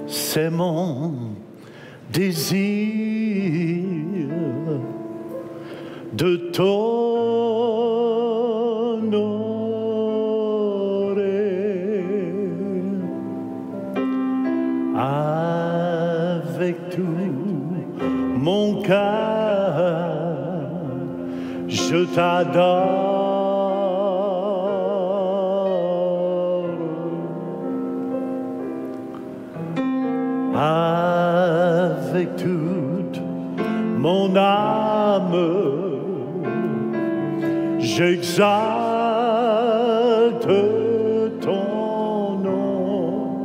C'est mon désir de t'honorer avec tout mon cœur. Je t'adore. Avec toute mon âme, j'exalte ton nom.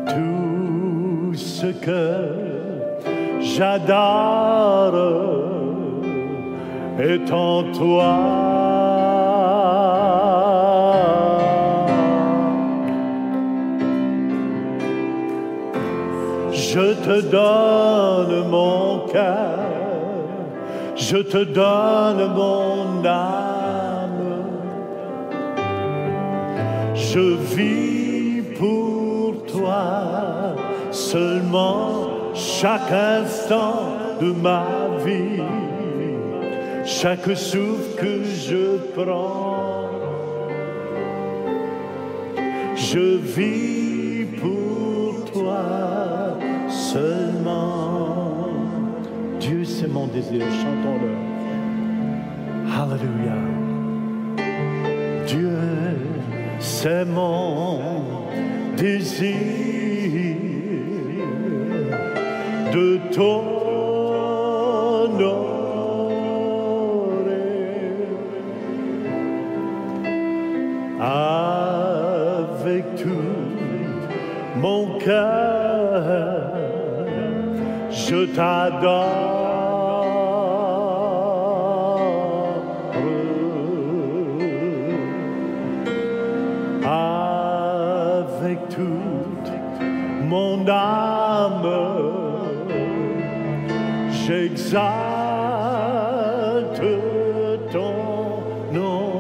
Tout ce que j'adore est en toi. Je te donne mon cœur, je te donne mon âme. Je vis pour toi seulement chaque instant de ma vie, chaque souffle que je prends. Je vis pour toi seulement. Dieu, c'est mon désir. Chantons-le. Alléluia. Dieu, c'est mon désir de t'honorer avec tout mon cœur. Je t'adore avec toute mon âme. J'exalte ton nom.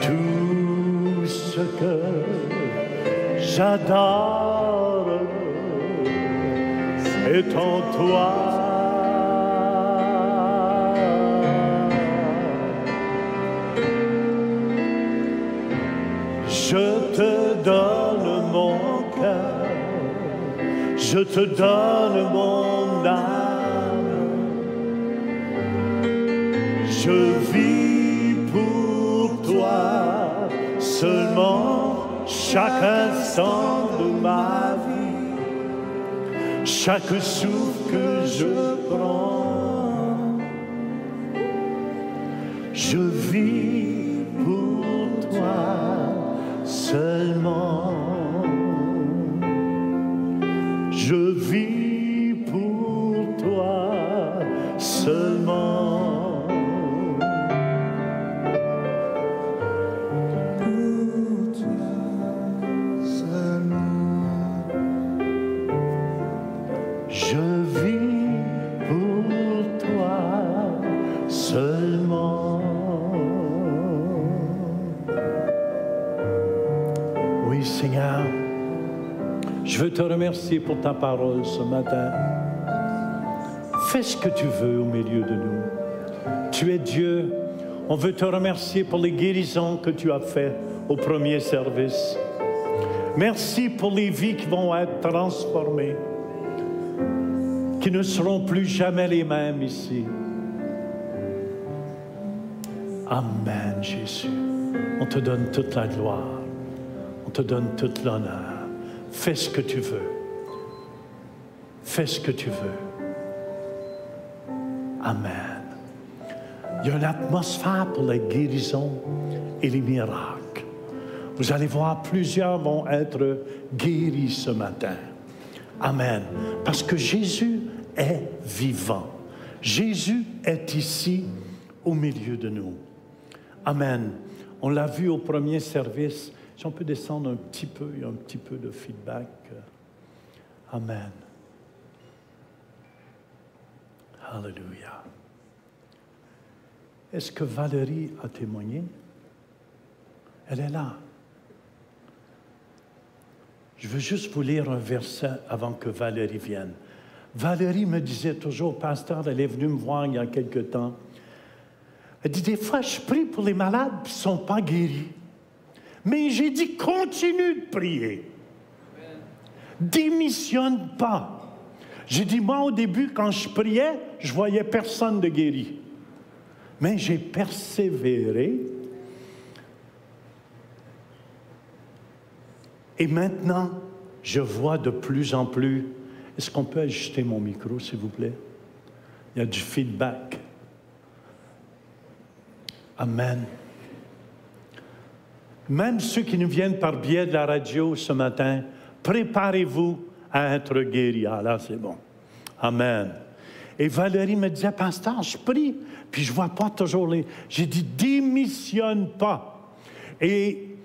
Tout ce que j'adore est en toi. Je te donne mon cœur, je te donne mon âme. Je vis pour toi seulement chaque instant de ma vie, chaque souffle que je prends. Je vis pour toi seulement. Je vis pour toi seulement. Je vis pour toi seulement. Oui, Seigneur, je veux te remercier pour ta parole ce matin. Fais ce que tu veux au milieu de nous. Tu es Dieu. On veut te remercier pour les guérisons que tu as faites au premier service. Merci pour les vies qui vont être transformées, qui ne seront plus jamais les mêmes ici. Amen, Jésus. On te donne toute la gloire. On te donne toute l'honneur. Fais ce que tu veux. Fais ce que tu veux. Amen. Il y a une atmosphère pour la guérison et les miracles. Vous allez voir, plusieurs vont être guéris ce matin. Amen. Parce que Jésus est vivant. Jésus est ici au milieu de nous. Amen. On l'a vu au premier service. Si on peut descendre un petit peu, il y a un petit peu de feedback. Amen. Alléluia. Est-ce que Valérie a témoigné? Elle est là. Je veux juste vous lire un verset avant que Valérie vienne. Valérie me disait toujours, pasteur, elle est venue me voir il y a quelque temps. Elle dit, des fois, je prie pour les malades, puis ils ne sont pas guéris. Mais j'ai dit, continue de prier. Démissionne pas. J'ai dit, moi, au début, quand je priais, je voyais personne de guéri. Mais j'ai persévéré. Et maintenant, je vois de plus en plus. Est-ce qu'on peut ajuster mon micro, s'il vous plaît? Il y a du feedback. Amen. Même ceux qui nous viennent par biais de la radio ce matin, préparez-vous à être guéris. Ah là, c'est bon. Amen. Et Valérie me disait, pasteur, je prie, puis je ne vois pas toujours les... J'ai dit, démissionne pas. Et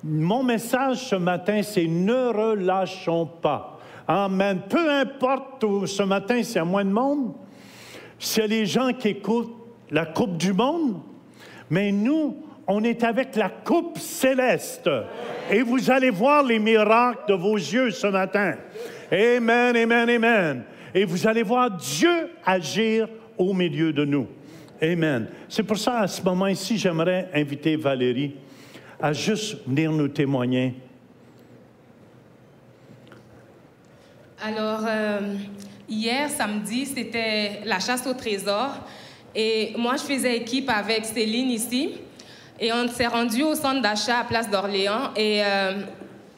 mon message ce matin, c'est ne relâchons pas. Amen. Peu importe, ce matin, s'il y a moins de monde, s'il y a les gens qui écoutent la Coupe du monde, mais nous, on est avec la Coupe céleste. Et vous allez voir les miracles de vos yeux ce matin. Amen, amen, amen. Et vous allez voir Dieu agir au milieu de nous. Amen. C'est pour ça, à ce moment ici, j'aimerais inviter Valérie à juste venir nous témoigner. Alors, hier, samedi, c'était la chasse au trésor. Et moi, je faisais équipe avec Céline ici. Et on s'est rendu au centre d'achat à Place d'Orléans. Et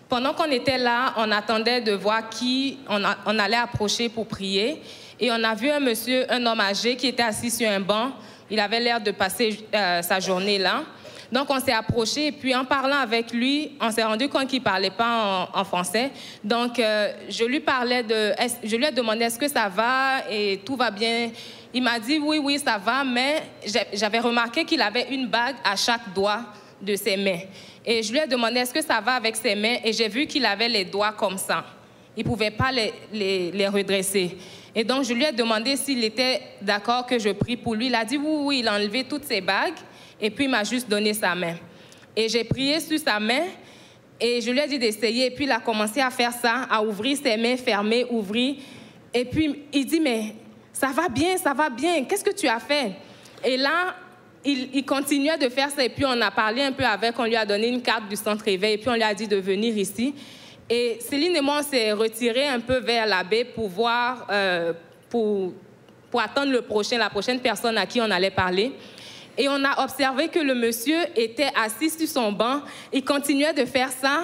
pendant qu'on était là, on attendait de voir qui on allait approcher pour prier. Et on a vu un monsieur, un homme âgé qui était assis sur un banc. Il avait l'air de passer sa journée là. Donc, on s'est approché. Et puis, en parlant avec lui, on s'est rendu compte qu'il ne parlait pas en français. Donc, je lui ai demandé, est-ce que ça va et tout va bien? Il m'a dit, oui, ça va, mais j'avais remarqué qu'il avait une bague à chaque doigt de ses mains. Et je lui ai demandé, est-ce que ça va avec ses mains? Et j'ai vu qu'il avait les doigts comme ça. Il ne pouvait pas les redresser. Et donc, je lui ai demandé s'il était d'accord que je prie pour lui. Il a dit, oui, il a enlevé toutes ses bagues. Et puis, il m'a juste donné sa main. Et j'ai prié sur sa main et je lui ai dit d'essayer. Et puis, il a commencé à faire ça, à ouvrir ses mains, fermer, ouvrir. Et puis, il dit, mais ça va bien, qu'est-ce que tu as fait? Et là, il continuait de faire ça. Et puis, on a parlé un peu avec, on lui a donné une carte du centre éveil. Et puis, on lui a dit de venir ici. Et Céline et moi, on s'est retirés un peu vers la baie pour voir, pour attendre la prochaine personne à qui on allait parler. Et on a observé que le monsieur était assis sur son banc. Il continuait de faire ça.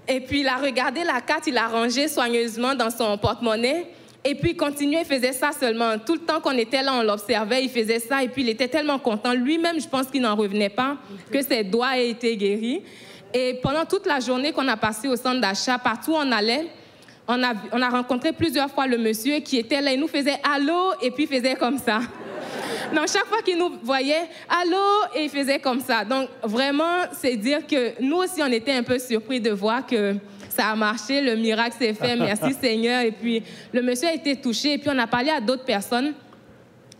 Et puis, il a regardé la carte, il l'a rangée soigneusement dans son porte-monnaie. Et puis, il continuait, il faisait ça seulement. Tout le temps qu'on était là, on l'observait, il faisait ça. Et puis, il était tellement content. Lui-même, je pense qu'il n'en revenait pas, que ses doigts aient été guéris. Et pendant toute la journée qu'on a passée au centre d'achat, partout où on allait, on a rencontré plusieurs fois le monsieur qui était là. Il nous faisait « Allô » et puis il faisait comme ça. Donc, chaque fois qu'il nous voyait, « Allô » et il faisait comme ça. Donc, vraiment, c'est dire que nous aussi, on était un peu surpris de voir que ça a marché, le miracle s'est fait, merci Seigneur. Et puis, le monsieur a été touché et puis on a parlé à d'autres personnes.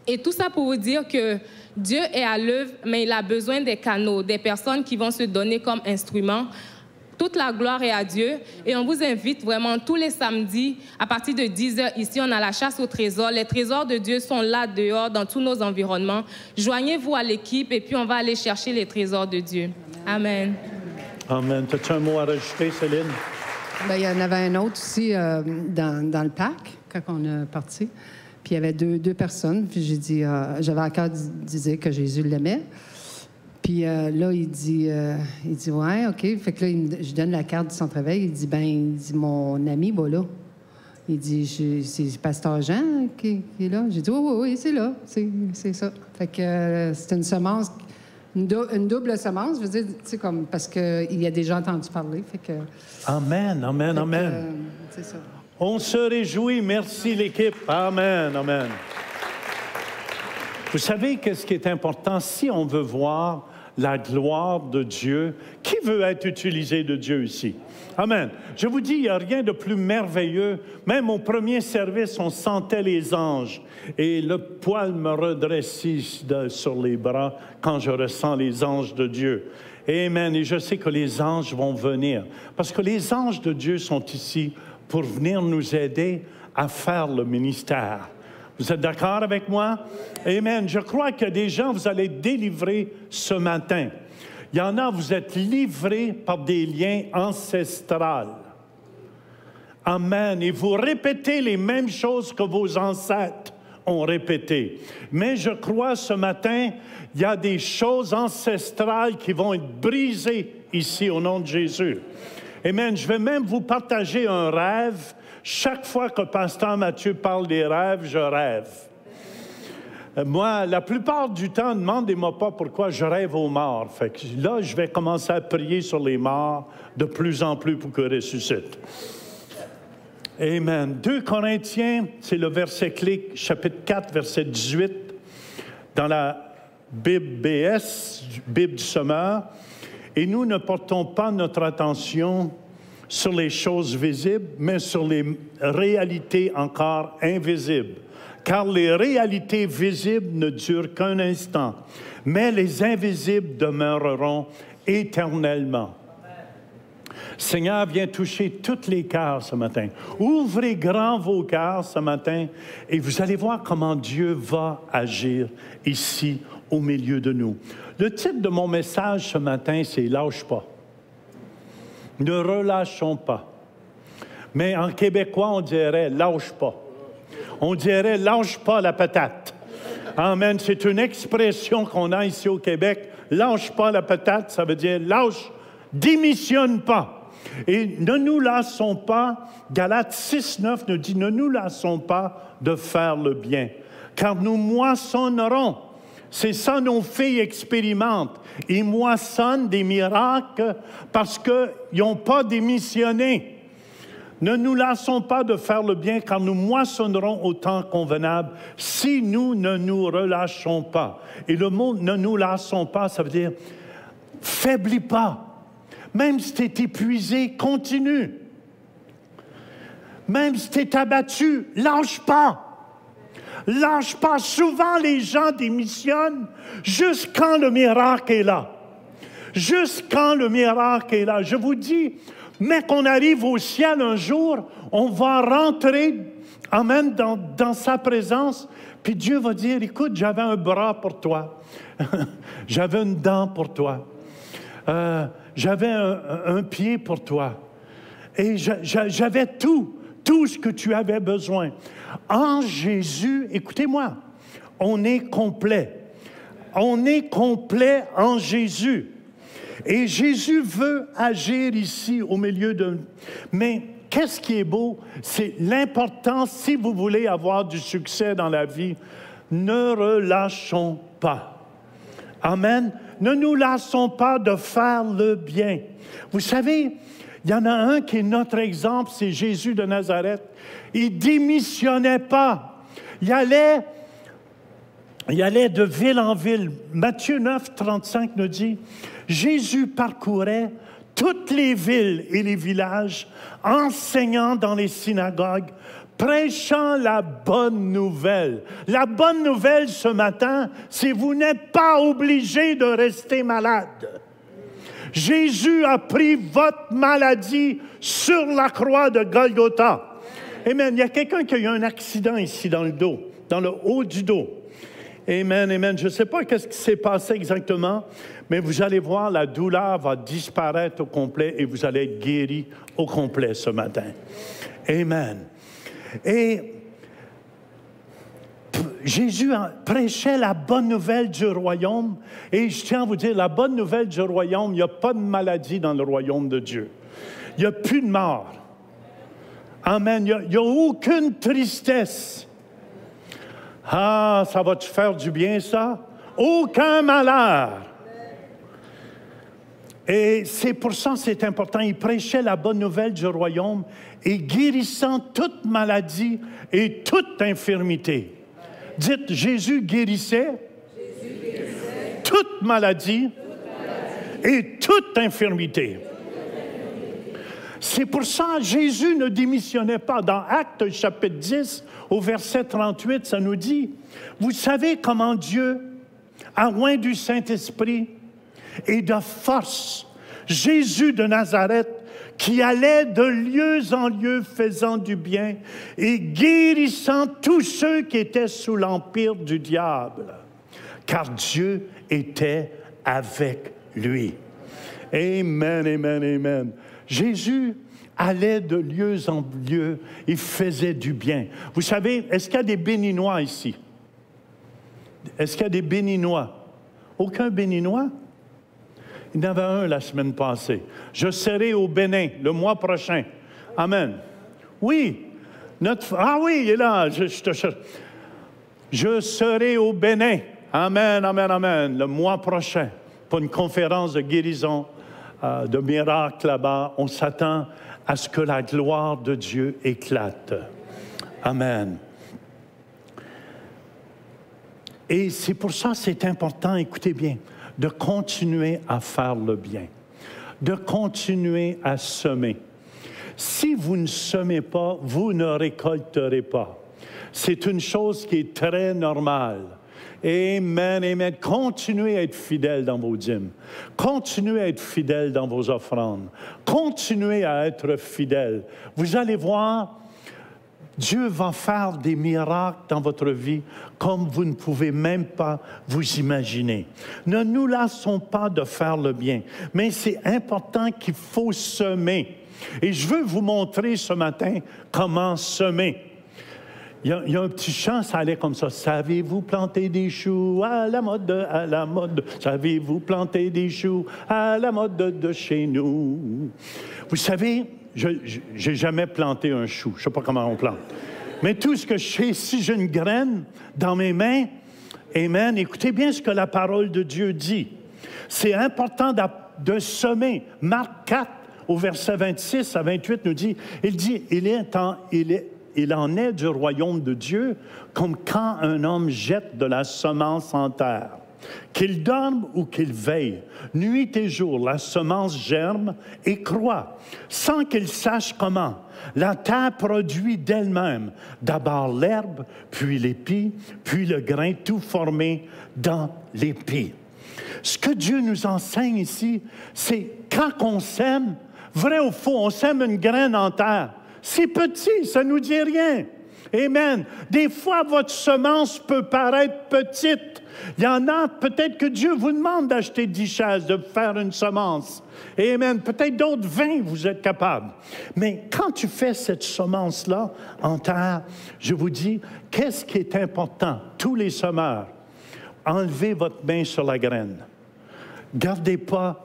Et tout ça pour vous dire que Dieu est à l'œuvre, mais il a besoin des canaux, des personnes qui vont se donner comme instruments. Toute la gloire est à Dieu. Et on vous invite vraiment tous les samedis, à partir de 10h, ici, on a la chasse au trésor. Les trésors de Dieu sont là, dehors, dans tous nos environnements. Joignez-vous à l'équipe et puis on va aller chercher les trésors de Dieu. Amen. Amen. As-tu un mot à rajouter, Céline? Bien, il y en avait un autre aussi dans le parc, quand on est parti. Puis il y avait deux personnes. Puis j'ai dit, j'avais à cœur de dire que Jésus l'aimait. Puis là, il dit, ouais, OK. Fait que là, je donne la carte du centre-éveil. Il dit, mon ami, là. Il dit, c'est Pasteur Jean qui est là. J'ai dit, oui, c'est là. C'est ça. Fait que c'est une semence, une double semence. Je veux dire, tu sais, comme, parce qu'il a déjà entendu parler. Fait que. Amen, amen, amen. C'est ça. On se réjouit. Merci, l'équipe. Amen, amen. Vous savez qu'est-ce qui est important? Si on veut voir la gloire de Dieu. Qui veut être utilisé de Dieu ici? Amen. Je vous dis, il n'y a rien de plus merveilleux. Même au premier service, on sentait les anges. Et le poil me redressait sur les bras quand je ressens les anges de Dieu. Amen. Et je sais que les anges vont venir. Parce que les anges de Dieu sont ici pour venir nous aider à faire le ministère. Vous êtes d'accord avec moi? Amen. Je crois que des gens, vous allez délivrer ce matin. Il y en a, vous êtes livrés par des liens ancestraux. Amen. Et vous répétez les mêmes choses que vos ancêtres ont répétées. Mais je crois ce matin, il y a des choses ancestrales qui vont être brisées ici au nom de Jésus. Amen. Je vais même vous partager un rêve. Chaque fois que Pasteur Mathieu parle des rêves, je rêve. Moi, la plupart du temps, ne demandez-moi pas pourquoi je rêve aux morts. Fait que là, je vais commencer à prier sur les morts de plus en plus pour qu'ils ressuscitent. Amen. 2 Corinthiens, c'est le verset clé, chapitre 4, verset 18, dans la Bible BS, Bible du Sommeur. Et nous ne portons pas notre attention sur les choses visibles, mais sur les réalités encore invisibles. Car les réalités visibles ne durent qu'un instant, mais les invisibles demeureront éternellement. Seigneur, viens toucher tous les cœurs ce matin. Ouvrez grand vos cœurs ce matin et vous allez voir comment Dieu va agir ici au milieu de nous. Le titre de mon message ce matin, c'est « Lâche pas ». Ne relâchons pas. Mais en québécois, on dirait « lâche pas ». On dirait « lâche pas la patate ». Amen. C'est une expression qu'on a ici au Québec. « Lâche pas la patate », ça veut dire « lâche, démissionne pas ». Et ne nous lassons pas, Galates 6:9 nous dit « Ne nous lassons pas de faire le bien, car nous moissonnerons ». C'est ça nos filles expérimentent. Ils moissonnent des miracles parce qu'ils n'ont pas démissionné. Ne nous lassons pas de faire le bien, car nous moissonnerons au temps convenable si nous ne nous relâchons pas. Et le mot « ne nous lassons pas », ça veut dire « faiblis pas ». Même si tu es épuisé, continue. Même si tu es abattu, lâche pas. Lâche pas. Souvent, les gens démissionnent juste quand le miracle est là. Juste quand le miracle est là. Je vous dis, mais qu'on arrive au ciel un jour, on va rentrer, amen, dans sa présence, puis Dieu va dire, écoute, j'avais un bras pour toi. J'avais une dent pour toi. J'avais un pied pour toi. Et j'avais tout ce que tu avais besoin. En Jésus, écoutez-moi, on est complet. On est complet en Jésus. Et Jésus veut agir ici au milieu de nous. Mais qu'est-ce qui est beau? C'est l'important, si vous voulez avoir du succès dans la vie, ne relâchons pas. Amen. Ne nous lassons pas de faire le bien. Vous savez, il y en a un qui est notre exemple, c'est Jésus de Nazareth. Il ne démissionnait pas. Il allait de ville en ville. Matthieu 9, 35 nous dit, Jésus parcourait toutes les villes et les villages, enseignant dans les synagogues, prêchant la bonne nouvelle. La bonne nouvelle ce matin, c'est vous n'êtes pas obligé de rester malade. Jésus a pris votre maladie sur la croix de Golgotha. Amen. Il y a quelqu'un qui a eu un accident ici dans le dos, dans le haut du dos. Amen, amen. Je ne sais pas qu'est-ce qui s'est passé exactement, mais vous allez voir, la douleur va disparaître au complet et vous allez être guéri au complet ce matin. Amen. Et Jésus prêchait la bonne nouvelle du royaume. Et je tiens à vous dire, la bonne nouvelle du royaume, il n'y a pas de maladie dans le royaume de Dieu. Il n'y a plus de mort. Amen. Il n'y a aucune tristesse. Ah, ça va te faire du bien, ça? Aucun malheur. Et c'est pour ça que c'est important. Il prêchait la bonne nouvelle du royaume et guérissant toute maladie et toute infirmité. Dites, Jésus guérissait toute maladie et toute infirmité. C'est pour ça que Jésus ne démissionnait pas. Dans Actes chapitre 10, au verset 38, ça nous dit, vous savez comment Dieu a oint du Saint-Esprit et de force Jésus de Nazareth, qui allait de lieu en lieu faisant du bien et guérissant tous ceux qui étaient sous l'empire du diable, car Dieu était avec lui. Amen, amen, amen. Jésus allait de lieu en lieu, il faisait du bien. Vous savez, est-ce qu'il y a des Béninois ici? Est-ce qu'il y a des Béninois? Aucun Béninois? Il y en avait un la semaine passée. Je serai au Bénin le mois prochain. Amen. Oui. Ah oui, il est là. Je serai au Bénin. Amen, amen, amen. Le mois prochain pour une conférence de guérison, de miracles là-bas. On s'attend à ce que la gloire de Dieu éclate. Amen. Et c'est pour ça que c'est important, écoutez bien, de continuer à faire le bien, de continuer à semer. Si vous ne semez pas, vous ne récolterez pas. C'est une chose qui est très normale. Amen, amen. Continuez à être fidèle dans vos dîmes. Continuez à être fidèle dans vos offrandes. Continuez à être fidèle. Vous allez voir, Dieu va faire des miracles dans votre vie comme vous ne pouvez même pas vous imaginer. Ne nous lassons pas de faire le bien, mais c'est important qu'il faut semer. Et je veux vous montrer ce matin comment semer. Il y a un petit chant, ça allait comme ça. Savez-vous planter des choux à la mode, à la mode? Savez-vous planter des choux à la mode de chez nous? Vous savez, je n'ai jamais planté un chou. Je ne sais pas comment on plante. Mais tout ce que je sais, si j'ai une graine dans mes mains, amen, écoutez bien ce que la parole de Dieu dit. C'est important de semer. Marc 4, au verset 26 à 28, nous dit, il dit, il en est du royaume de Dieu comme quand un homme jette de la semence en terre. Qu'il dorme ou qu'il veille, nuit et jour, la semence germe et croît, sans qu'il sache comment. La terre produit d'elle-même d'abord l'herbe, puis l'épi, puis le grain, tout formé dans l'épi. Ce que Dieu nous enseigne ici, c'est quand on sème, vrai ou faux, on sème une graine en terre. C'est petit, ça ne nous dit rien. Amen. Des fois, votre semence peut paraître petite. Il y en a, peut-être que Dieu vous demande d'acheter 10 chaises, de faire une semence. Amen. Peut-être d'autres 20, vous êtes capable. Mais quand tu fais cette semence-là en terre, je vous dis, qu'est-ce qui est important? Tous les semeurs, enlevez votre main sur la graine. Gardez pas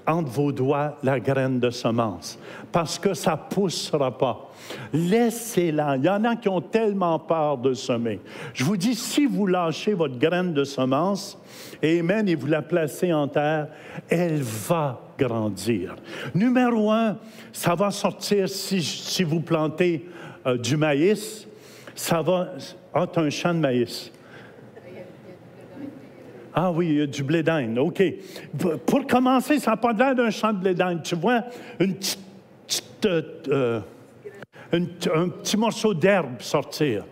entre vos doigts la graine de semence, parce que ça ne poussera pas. Laissez-la. Il y en a qui ont tellement peur de semer. Je vous dis, si vous lâchez votre graine de semence, amen, et vous la placez en terre, elle va grandir. Numéro 1, ça va sortir si vous plantez du maïs, ça va... Ah, tu as un champ de maïs. Ah oui, il y a du blé d'Inde, OK. Pour commencer, ça n'a pas l'air d'un champ de blé d'Inde. Tu vois un petit morceau d'herbe sortir.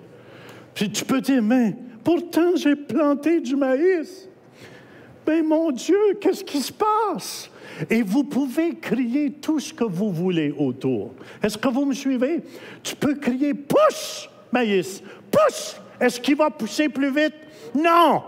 Puis tu peux dire, mais pourtant j'ai planté du maïs. Mais mon Dieu, qu'est-ce qui se passe? Et vous pouvez crier tout ce que vous voulez autour. Est-ce que vous me suivez? Tu peux crier, pousse, maïs, pousse. Est-ce qu'il va pousser plus vite? Non!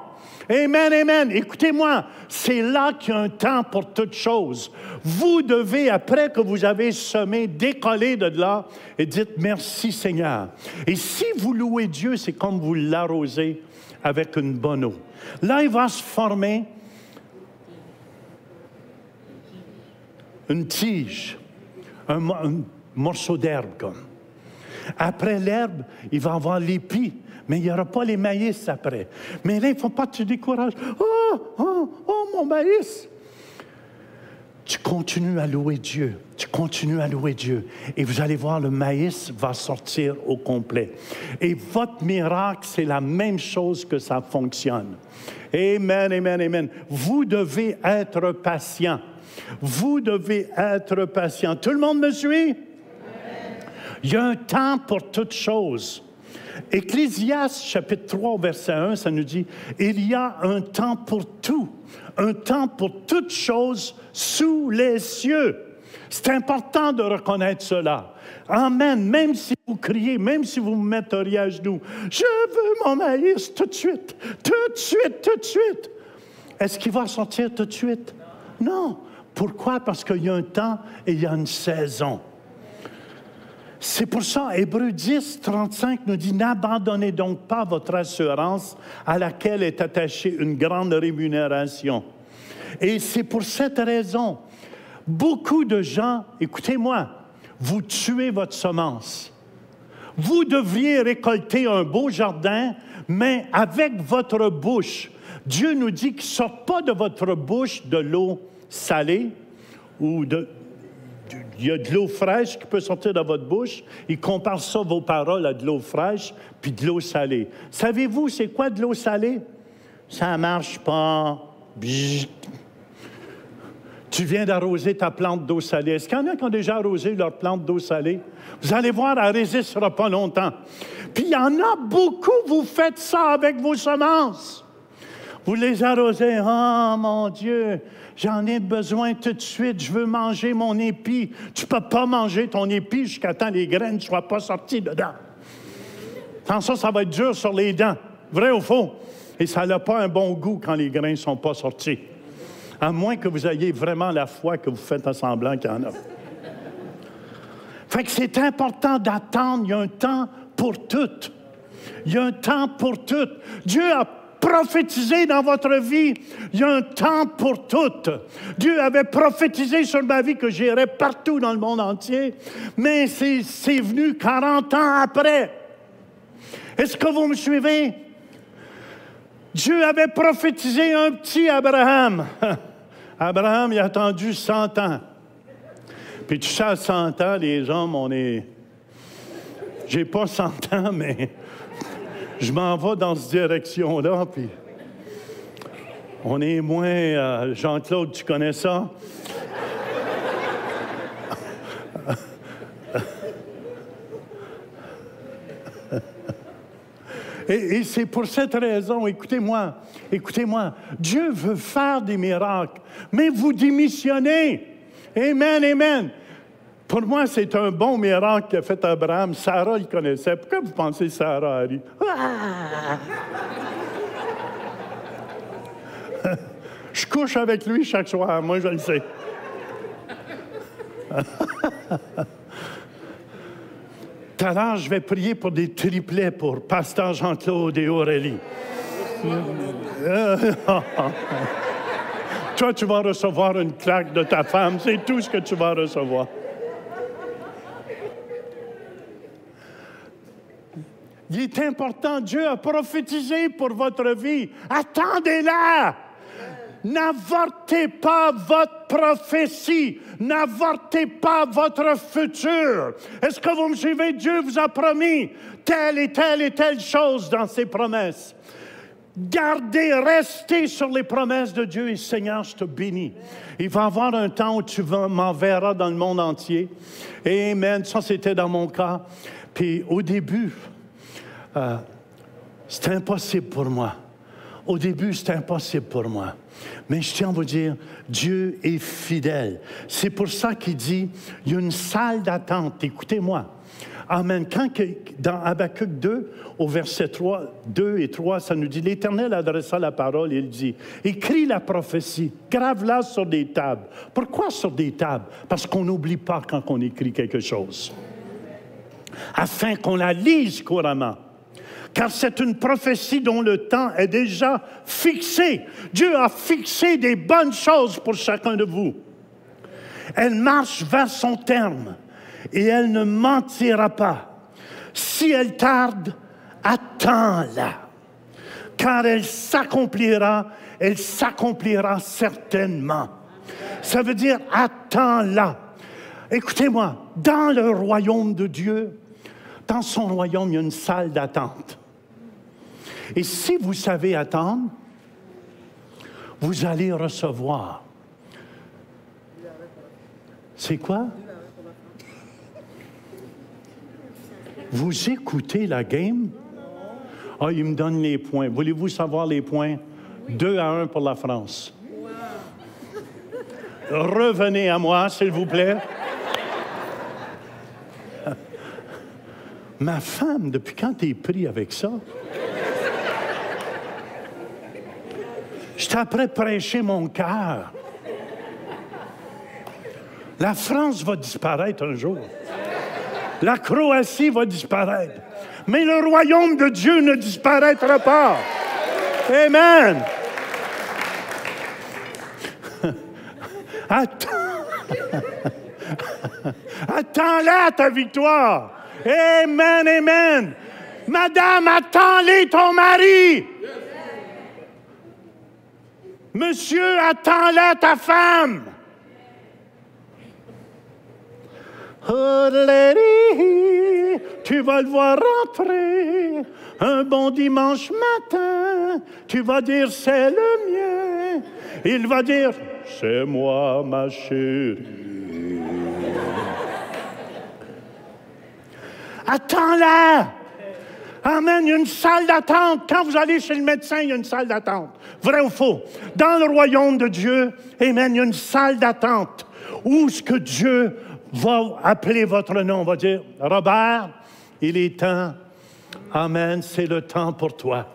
Amen, amen. Écoutez-moi, c'est là qu'il y a un temps pour toutes choses. Vous devez, après que vous avez semé, décoller de là et dites merci Seigneur. Et si vous louez Dieu, c'est comme vous l'arrosez avec une bonne eau. Là, il va se former une tige, un morceau d'herbe comme. Après l'herbe, il va avoir l'épi. Mais il n'y aura pas les maïs après. Mais là, il ne faut pas que tu décourages. Oh, mon maïs! Tu tu continues à louer Dieu. Tu continues à louer Dieu. Et vous allez voir, le maïs va sortir au complet. Et votre miracle, c'est la même chose que ça fonctionne. Amen, amen, amen. Vous devez être patient. Vous devez être patient. Tout le monde me suit? Il y a un temps pour toutes choses. Ecclésiaste, chapitre 3, verset 1, ça nous dit « Il y a un temps pour tout, un temps pour toutes choses sous les cieux. » C'est important de reconnaître cela. Amen. Même si vous criez, même si vous vous metteriez à genoux, « Je veux mon maïs tout de suite, tout de suite, tout de suite. » Est-ce qu'il va sortir tout de suite? Non. Pourquoi? Parce qu'il y a un temps et il y a une saison. C'est pour ça, Hébreux 10, 35 nous dit « N'abandonnez donc pas votre assurance à laquelle est attachée une grande rémunération. » Et c'est pour cette raison, beaucoup de gens, écoutez-moi, vous tuez votre semence. Vous devriez récolter un beau jardin, mais avec votre bouche. Dieu nous dit qu'il ne sort pas de votre bouche de l'eau salée ou il y a de l'eau fraîche qui peut sortir de votre bouche. Il compare ça, vos paroles, à de l'eau fraîche puis de l'eau salée. Savez-vous, c'est quoi de l'eau salée? Ça ne marche pas. Bzzz. Tu viens d'arroser ta plante d'eau salée. Est-ce qu'il y en a qui ont déjà arrosé leur plante d'eau salée? Vous allez voir, elle ne résistera pas longtemps. Puis il y en a beaucoup, vous faites ça avec vos semences. Vous les arrosez. « Oh, mon Dieu, j'en ai besoin tout de suite. Je veux manger mon épi. » Tu ne peux pas manger ton épi jusqu'à temps que les graines ne soient pas sorties dedans. Sans ça, ça va être dur sur les dents. Vrai ou faux? Et ça n'a pas un bon goût quand les grains ne sont pas sortis. À moins que vous ayez vraiment la foi que vous faites en semblant qu'il y en a. Fait que c'est important d'attendre. Il y a un temps pour tout. Il y a un temps pour tout. Dieu a prophétisé dans votre vie. Il y a un temps pour tout. Dieu avait prophétisé sur ma vie que j'irais partout dans le monde entier, mais c'est venu 40 ans après. Est-ce que vous me suivez? Dieu avait prophétisé un petit Abraham. Abraham, il a attendu 100 ans. Puis tu sais, à 100 ans, les hommes, on est... J'ai pas 100 ans, mais je m'en vais dans cette direction-là, puis on est moins... Jean-Claude, tu connais ça? Et c'est pour cette raison, écoutez-moi, Dieu veut faire des miracles, mais vous démissionnez. Amen, amen. Pour moi, c'est un bon miracle qu'a fait Abraham. Sarah, il connaissait. Pourquoi vous pensez que Sarah a ri? Je couche avec lui chaque soir, moi je le sais. Tout à l'heure, je vais prier pour des triplets pour Pasteur Jean-Claude et Aurélie. Toi, tu vas recevoir une claque de ta femme. C'est tout ce que tu vas recevoir. Il est important. Dieu a prophétisé pour votre vie. Attendez-la. N'avortez pas votre prophétie. N'avortez pas votre futur. Est-ce que vous me suivez? Dieu vous a promis telle et telle et telle chose dans ses promesses. Gardez, restez sur les promesses de Dieu et Seigneur, je te bénis. Il va y avoir un temps où tu m'enverras dans le monde entier. Amen. Ça, c'était dans mon cas. Puis au début, c'était impossible pour moi. Au début, c'était impossible pour moi. Mais je tiens à vous dire, Dieu est fidèle. C'est pour ça qu'il dit, il y a une salle d'attente. Écoutez-moi. Amen. Quand dans Habakkuk 2, au verset 3, 2 et 3, ça nous dit, l'Éternel adressa la parole et il dit, écris la prophétie, grave-la sur des tables. Pourquoi sur des tables? Parce qu'on n'oublie pas quand on écrit quelque chose. Afin qu'on la lise couramment. Car c'est une prophétie dont le temps est déjà fixé. Dieu a fixé des bonnes choses pour chacun de vous. Elle marche vers son terme et elle ne mentira pas. Si elle tarde, attends-la. Car elle s'accomplira certainement. Ça veut dire attends-la. Écoutez-moi, dans le royaume de Dieu, dans son royaume, il y a une salle d'attente. Et si vous savez attendre, vous allez recevoir. C'est quoi? Vous écoutez la game? Ah, il me donne les points. Voulez-vous savoir les points? 2-1 pour la France. Revenez à moi, s'il vous plaît. Ma femme, depuis quand t'es pris avec ça? Je t'apprête prêcher mon cœur. La France va disparaître un jour. La Croatie va disparaître. Mais le royaume de Dieu ne disparaîtra pas. Amen. Attends-la, ta victoire. Amen, amen. Madame, attends-les, ton mari. Monsieur, attends-la, ta femme. Oh, lady, tu vas le voir rentrer un bon dimanche matin. Tu vas dire, c'est le mien. Il va dire, c'est moi, ma chérie. Attends-la! Amen, il y a une salle d'attente. Quand vous allez chez le médecin, il y a une salle d'attente. Vrai ou faux? Dans le royaume de Dieu, amen, il y a une salle d'attente où ce que Dieu va appeler votre nom, va dire, Robert, il est temps. Amen, c'est le temps pour toi.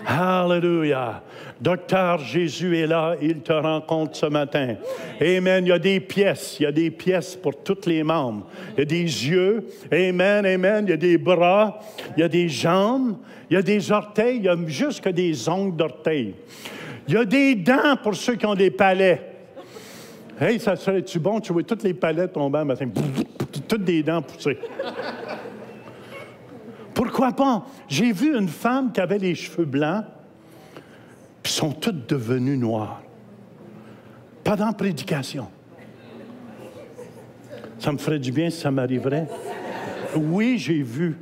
Alléluia. Docteur Jésus est là, il te rencontre ce matin. Amen. Il y a des pièces pour tous les membres. Il y a des yeux. Amen, amen. Il y a des bras, il y a des jambes, il y a des orteils, il y a jusque des ongles d'orteils. Il y a des dents pour ceux qui ont des palais. Hey, ça serait-tu bon? Tu vois toutes les palais tomber un matin. Toutes des dents poussées. Pourquoi pas? J'ai vu une femme qui avait les cheveux blancs, puis sont toutes devenues noires. Pas dans la prédication. Ça me ferait du bien si ça m'arriverait. Oui, j'ai vu.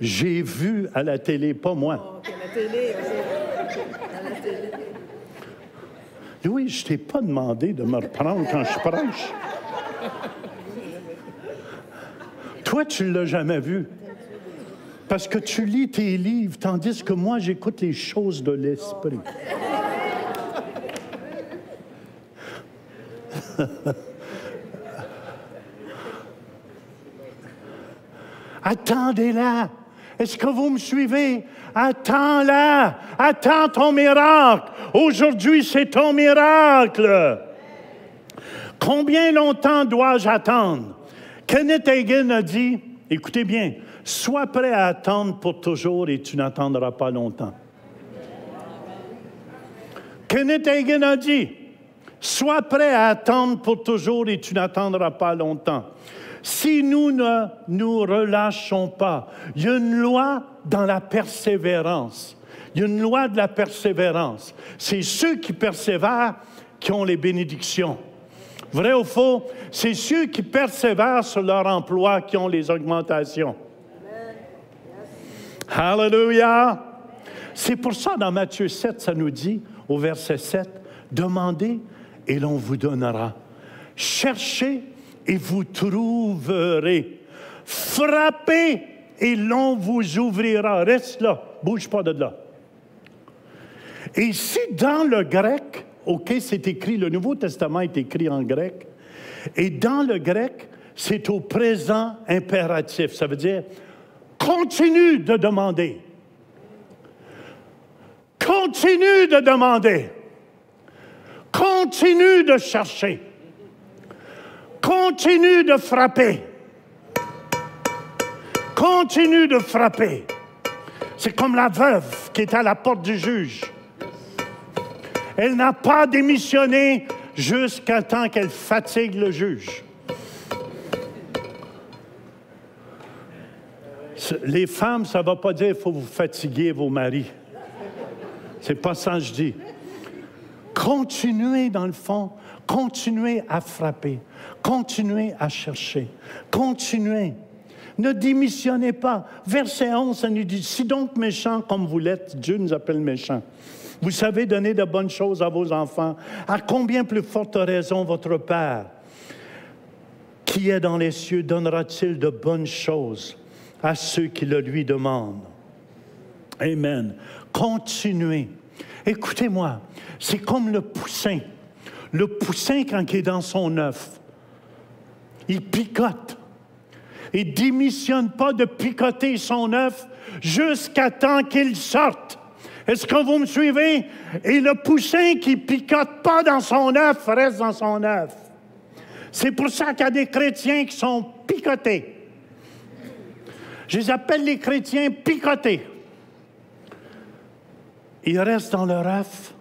J'ai vu à la télé, pas moi. Oh, à la télé, à la télé. Oui, je t'ai pas demandé de me reprendre quand je prêche. Toi, tu ne l'as jamais vu. Parce que tu lis tes livres, tandis que moi, j'écoute les choses de l'esprit. Attendez-la. Est-ce que vous me suivez? Attends-la. Attends ton miracle. Aujourd'hui, c'est ton miracle. Combien longtemps dois-je attendre? Kenneth Hagin a dit, écoutez bien, sois prêt à attendre pour toujours et tu n'attendras pas longtemps. Kenneth Hagin a dit, sois prêt à attendre pour toujours et tu n'attendras pas longtemps. Si nous ne nous relâchons pas, il y a une loi dans la persévérance. Il y a une loi de la persévérance. C'est ceux qui persévèrent qui ont les bénédictions. Vrai ou faux? C'est ceux qui persévèrent sur leur emploi qui ont les augmentations. Hallelujah! C'est pour ça, dans Matthieu 7, ça nous dit, au verset 7, « Demandez et l'on vous donnera. Cherchez et vous trouverez. Frappez et l'on vous ouvrira. » Reste là, bouge pas de là. Et si dans le grec, OK, c'est écrit, le Nouveau Testament est écrit en grec, et dans le grec, c'est au présent impératif. Ça veut dire, continue de demander. Continue de demander. Continue de chercher. Continue de frapper. Continue de frapper. C'est comme la veuve qui est à la porte du juge. Elle n'a pas démissionné jusqu'à temps qu'elle fatigue le juge. Les femmes, ça ne va pas dire qu'il faut vous fatiguer vos maris. C'est pas ça que je dis. Continuez dans le fond. Continuez à frapper. Continuez à chercher. Continuez. Ne démissionnez pas. Verset 11, ça nous dit, « Si donc méchants comme vous l'êtes, Dieu nous appelle méchants. Vous savez donner de bonnes choses à vos enfants. À combien plus forte raison votre Père, qui est dans les cieux, donnera-t-il de bonnes choses à ceux qui le lui demandent? » Amen. Continuez. Écoutez-moi, c'est comme le poussin. Le poussin, quand il est dans son œuf, il picote. Il ne démissionne pas de picoter son œuf jusqu'à temps qu'il sorte. Est-ce que vous me suivez? Et le poussin qui ne picote pas dans son œuf reste dans son œuf. C'est pour ça qu'il y a des chrétiens qui sont picotés. Je les appelle les chrétiens picotés. Ils restent dans leur œuf.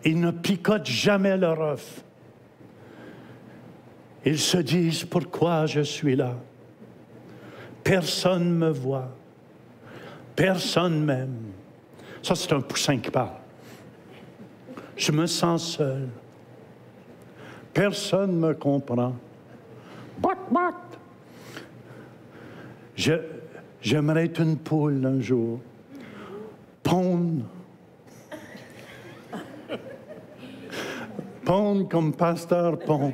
Ils ne picotent jamais leur œuf. Ils se disent, pourquoi je suis là? Personne ne me voit. Personne m'aime. Ça, c'est un poussin qui parle. Je me sens seul. Personne ne me comprend. J'aimerais être une poule un jour. Pondre. Pondre comme pasteur pond.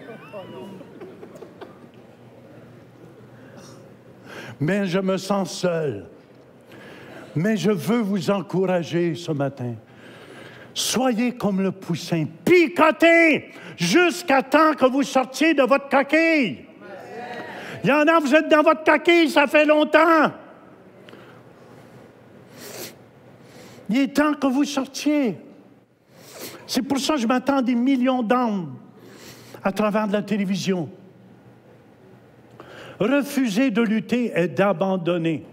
Mais je me sens seul. Mais je veux vous encourager ce matin. Soyez comme le poussin. Picotez jusqu'à temps que vous sortiez de votre coquille. Il y en a, vous êtes dans votre coquille, ça fait longtemps. Il est temps que vous sortiez. C'est pour ça que je m'attends à des millions d'âmes à travers de la télévision. Refuser de lutter est d'abandonner.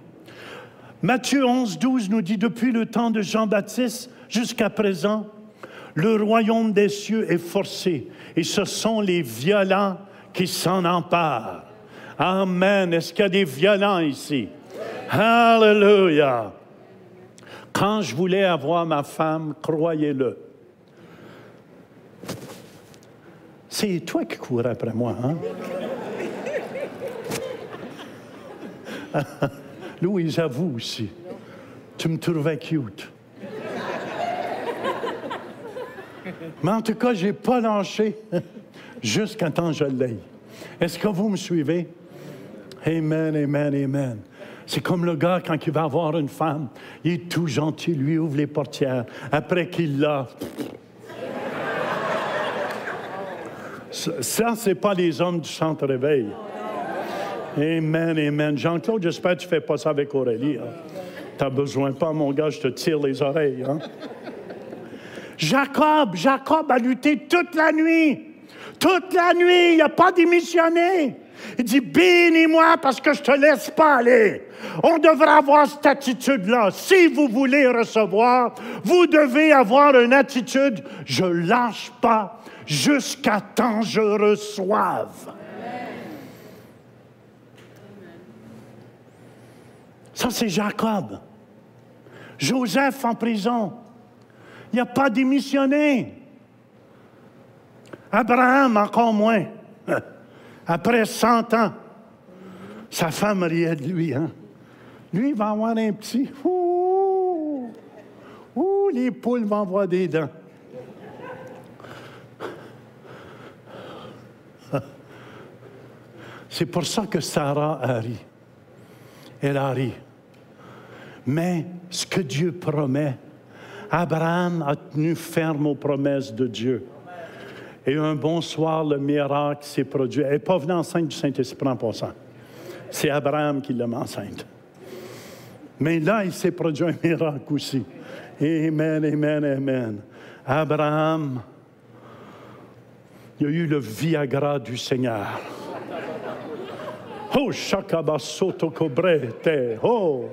Matthieu 11, 12 nous dit, depuis le temps de Jean-Baptiste jusqu'à présent, le royaume des cieux est forcé et ce sont les violents qui s'en emparent. Amen. Est-ce qu'il y a des violents ici? Alléluia. Quand je voulais avoir ma femme, croyez-le, c'est toi qui cours après moi, hein? Louise, avoue aussi. Tu me trouvais cute. Mais en tout cas, je n'ai pas lâché jusqu'à temps que je l'aie. Est-ce que vous me suivez? Amen, amen, amen. C'est comme le gars, quand il va avoir une femme, il est tout gentil, lui ouvre les portières. Après qu'il l'a... Ça, ce n'est pas les hommes du centre réveil. Amen, amen. Jean-Claude, j'espère que tu ne fais pas ça avec Aurélie. Hein? Tu n'as besoin pas, mon gars, je te tire les oreilles. Hein? Jacob a lutté toute la nuit. Toute la nuit, il n'a pas démissionné. Il dit, bénis-moi parce que je ne te laisse pas aller. On devrait avoir cette attitude-là. Si vous voulez recevoir, vous devez avoir une attitude, je ne lâche pas jusqu'à temps que je reçoive. Ça, c'est Jacob. Joseph en prison. Il n'a pas démissionné. Abraham, encore moins. Après 100 ans, sa femme riait de lui. Hein? Lui, il va avoir un petit. Ouh, ouh, les poules vont avoir des dents. C'est pour ça que Sarah a ri. Elle a ri. Mais ce que Dieu promet, Abraham a tenu ferme aux promesses de Dieu. Et un bon soir, le miracle s'est produit. Elle n'est pas venue enceinte du Saint-Esprit en passant. C'est Abraham qui l'a mis enceinte. Mais là, il s'est produit un miracle aussi. Amen, amen, amen. Abraham, il y a eu le Viagra du Seigneur. Oh, shakabasoto kobrete, oh!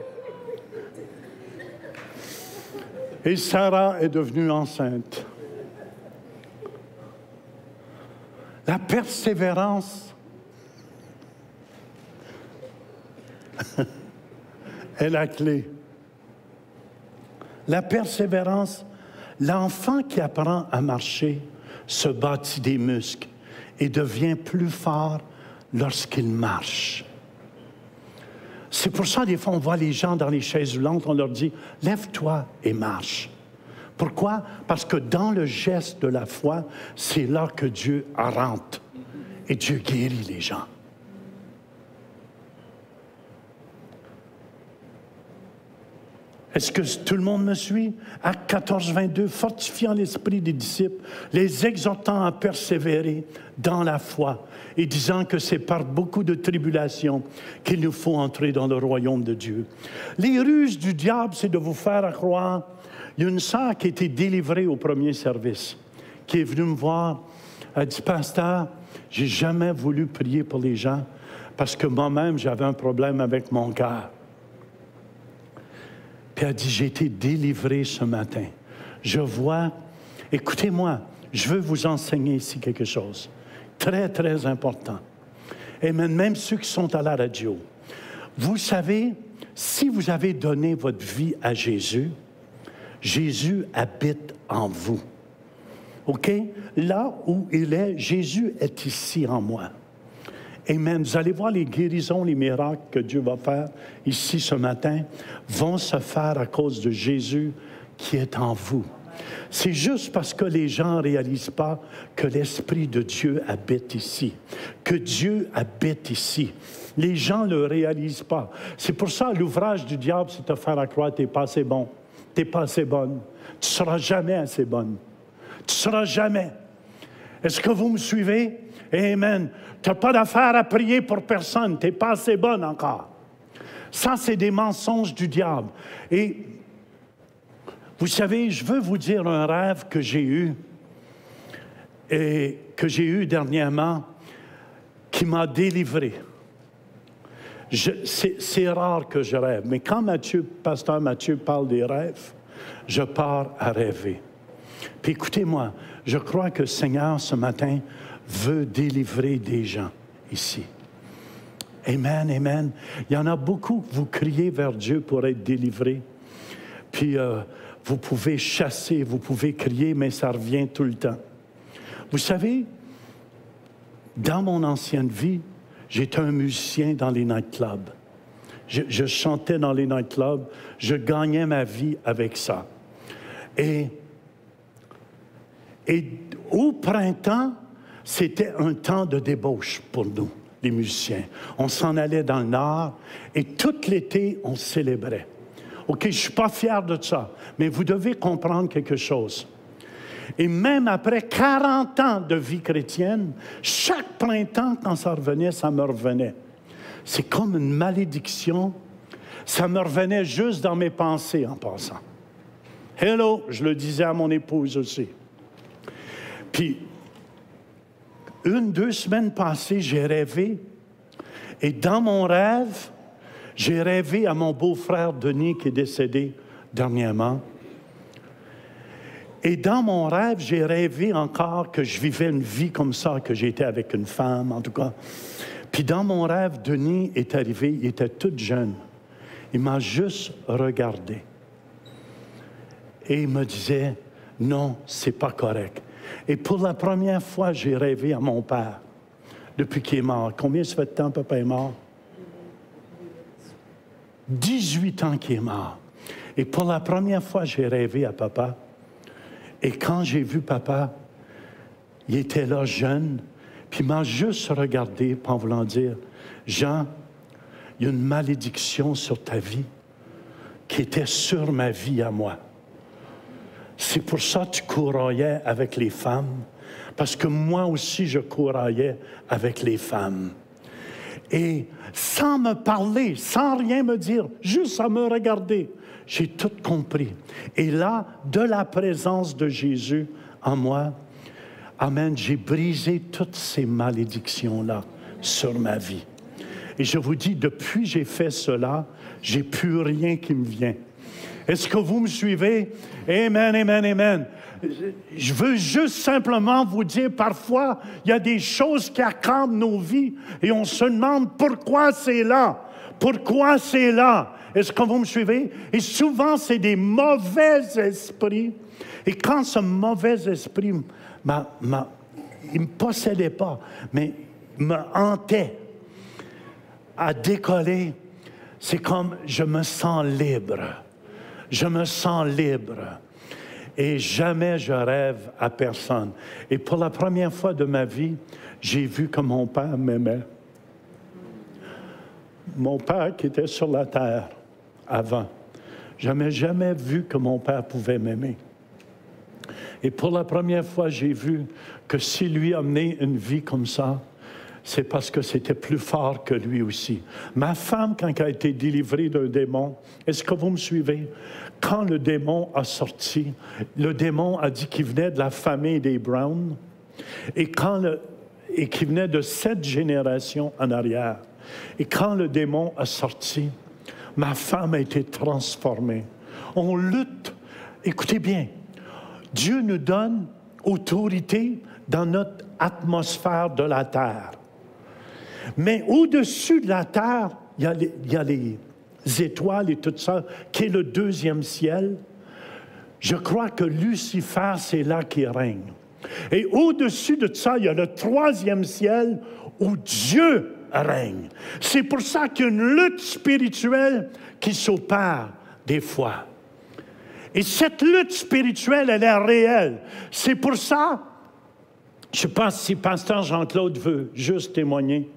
Et Sarah est devenue enceinte. La persévérance est la clé. La persévérance, l'enfant qui apprend à marcher se bâtit des muscles et devient plus fort lorsqu'il marche. C'est pour ça, des fois, on voit les gens dans les chaises roulantes, on leur dit « Lève-toi et marche ». Pourquoi? Parce que dans le geste de la foi, c'est là que Dieu rentre et Dieu guérit les gens. Est-ce que tout le monde me suit? Acte 14, 22, fortifiant l'esprit des disciples, les exhortant à persévérer dans la foi et disant que c'est par beaucoup de tribulations qu'il nous faut entrer dans le royaume de Dieu. Les ruses du diable, c'est de vous faire croire. Il y a une sœur qui a été délivrée au premier service, qui est venue me voir. Elle dit, « Pasteur, j'ai jamais voulu prier pour les gens parce que moi-même, j'avais un problème avec mon cœur. » Puis elle dit, j'ai été délivrée ce matin. Je vois, écoutez-moi, je veux vous enseigner ici quelque chose. Très, très important. Et même ceux qui sont à la radio. Vous savez, si vous avez donné votre vie à Jésus, Jésus habite en vous. OK? Là où il est, Jésus est ici en moi. Amen. Vous allez voir les guérisons, les miracles que Dieu va faire ici ce matin vont se faire à cause de Jésus qui est en vous. C'est juste parce que les gens ne réalisent pas que l'Esprit de Dieu habite ici, que Dieu habite ici. Les gens ne le réalisent pas. C'est pour ça l'ouvrage du diable, c'est te faire croire que tu n'es pas assez bon, tu n'es pas assez bonne. Tu ne seras jamais assez bonne. Tu ne seras jamais. Est-ce que vous me suivez? Amen. Tu n'as pas d'affaire à prier pour personne. Tu n'es pas assez bonne encore. Ça, c'est des mensonges du diable. Et vous savez, je veux vous dire un rêve que j'ai eu et que j'ai eu dernièrement qui m'a délivré. C'est rare que je rêve, mais quand pasteur Mathieu parle des rêves, je pars à rêver. Puis écoutez-moi, je crois que le Seigneur, ce matin, veut délivrer des gens ici. Amen, amen. Il y en a beaucoup que vous criez vers Dieu pour être délivrés. Puis vous pouvez chasser, vous pouvez crier, mais ça revient tout le temps. Vous savez, dans mon ancienne vie, j'étais un musicien dans les nightclubs. Je chantais dans les nightclubs. Je gagnais ma vie avec ça. Et au printemps, c'était un temps de débauche pour nous, les musiciens. On s'en allait dans le Nord et tout l'été, on célébrait. OK, je ne suis pas fier de ça, mais vous devez comprendre quelque chose. Et même après 40 ans de vie chrétienne, chaque printemps, quand ça revenait, ça me revenait. C'est comme une malédiction. Ça me revenait juste dans mes pensées en passant. Hello, je le disais à mon épouse aussi. Puis, 2 semaines passées, j'ai rêvé. Et dans mon rêve, j'ai rêvé à mon beau-frère Denis qui est décédé dernièrement. Et dans mon rêve, j'ai rêvé encore que je vivais une vie comme ça, que j'étais avec une femme, en tout cas. Puis dans mon rêve, Denis est arrivé, il était tout jeune. Il m'a juste regardé. Et il me disait, non, c'est pas correct. Et pour la première fois, j'ai rêvé à mon père, depuis qu'il est mort. Combien ça fait de temps papa est mort? 18 ans qu'il est mort. Et pour la première fois, j'ai rêvé à papa. Et quand j'ai vu papa, il était là jeune, puis il m'a juste regardé en voulant dire, Jean, il y a une malédiction sur ta vie qui était sur ma vie à moi. C'est pour ça que tu couraillais avec les femmes, parce que moi aussi je couraillais avec les femmes. Et sans me parler, sans rien me dire, juste à me regarder, j'ai tout compris. Et là, de la présence de Jésus en moi, amen, j'ai brisé toutes ces malédictions-là sur ma vie. Et je vous dis, depuis que j'ai fait cela, j'ai plus rien qui me vient. Est-ce que vous me suivez? Amen, amen, amen. Je veux juste simplement vous dire, parfois, il y a des choses qui accablent nos vies et on se demande pourquoi c'est là. Pourquoi c'est là? Est-ce que vous me suivez? Et souvent, c'est des mauvais esprits. Et quand ce mauvais esprit il ne me possédait pas, mais il me hantait à décoller. C'est comme je me sens libre. Je me sens libre. Et jamais je rêve à personne. Et pour la première fois de ma vie, j'ai vu que mon père m'aimait. Mon père qui était sur la terre avant. Je n'avais jamais vu que mon père pouvait m'aimer. Et pour la première fois, j'ai vu que s'il lui a mené une vie comme ça, c'est parce que c'était plus fort que lui aussi. Ma femme, quand elle a été délivrée d'un démon, est-ce que vous me suivez? Quand le démon a sorti, le démon a dit qu'il venait de la famille des Brown et qu'il venait de 7 générations en arrière. Et quand le démon a sorti, ma femme a été transformée. On lutte. Écoutez bien, Dieu nous donne autorité dans notre atmosphère de la terre. Mais au-dessus de la terre, il y a les étoiles et tout ça, qui est le 2e ciel. Je crois que Lucifer, c'est là qu'il règne. Et au-dessus de ça, il y a le 3e ciel où Dieu règne. C'est pour ça qu'il y a une lutte spirituelle qui s'opère des fois. Et cette lutte spirituelle, elle est réelle. C'est pour ça, je pense si Pasteur Jean-Claude veut juste témoigner.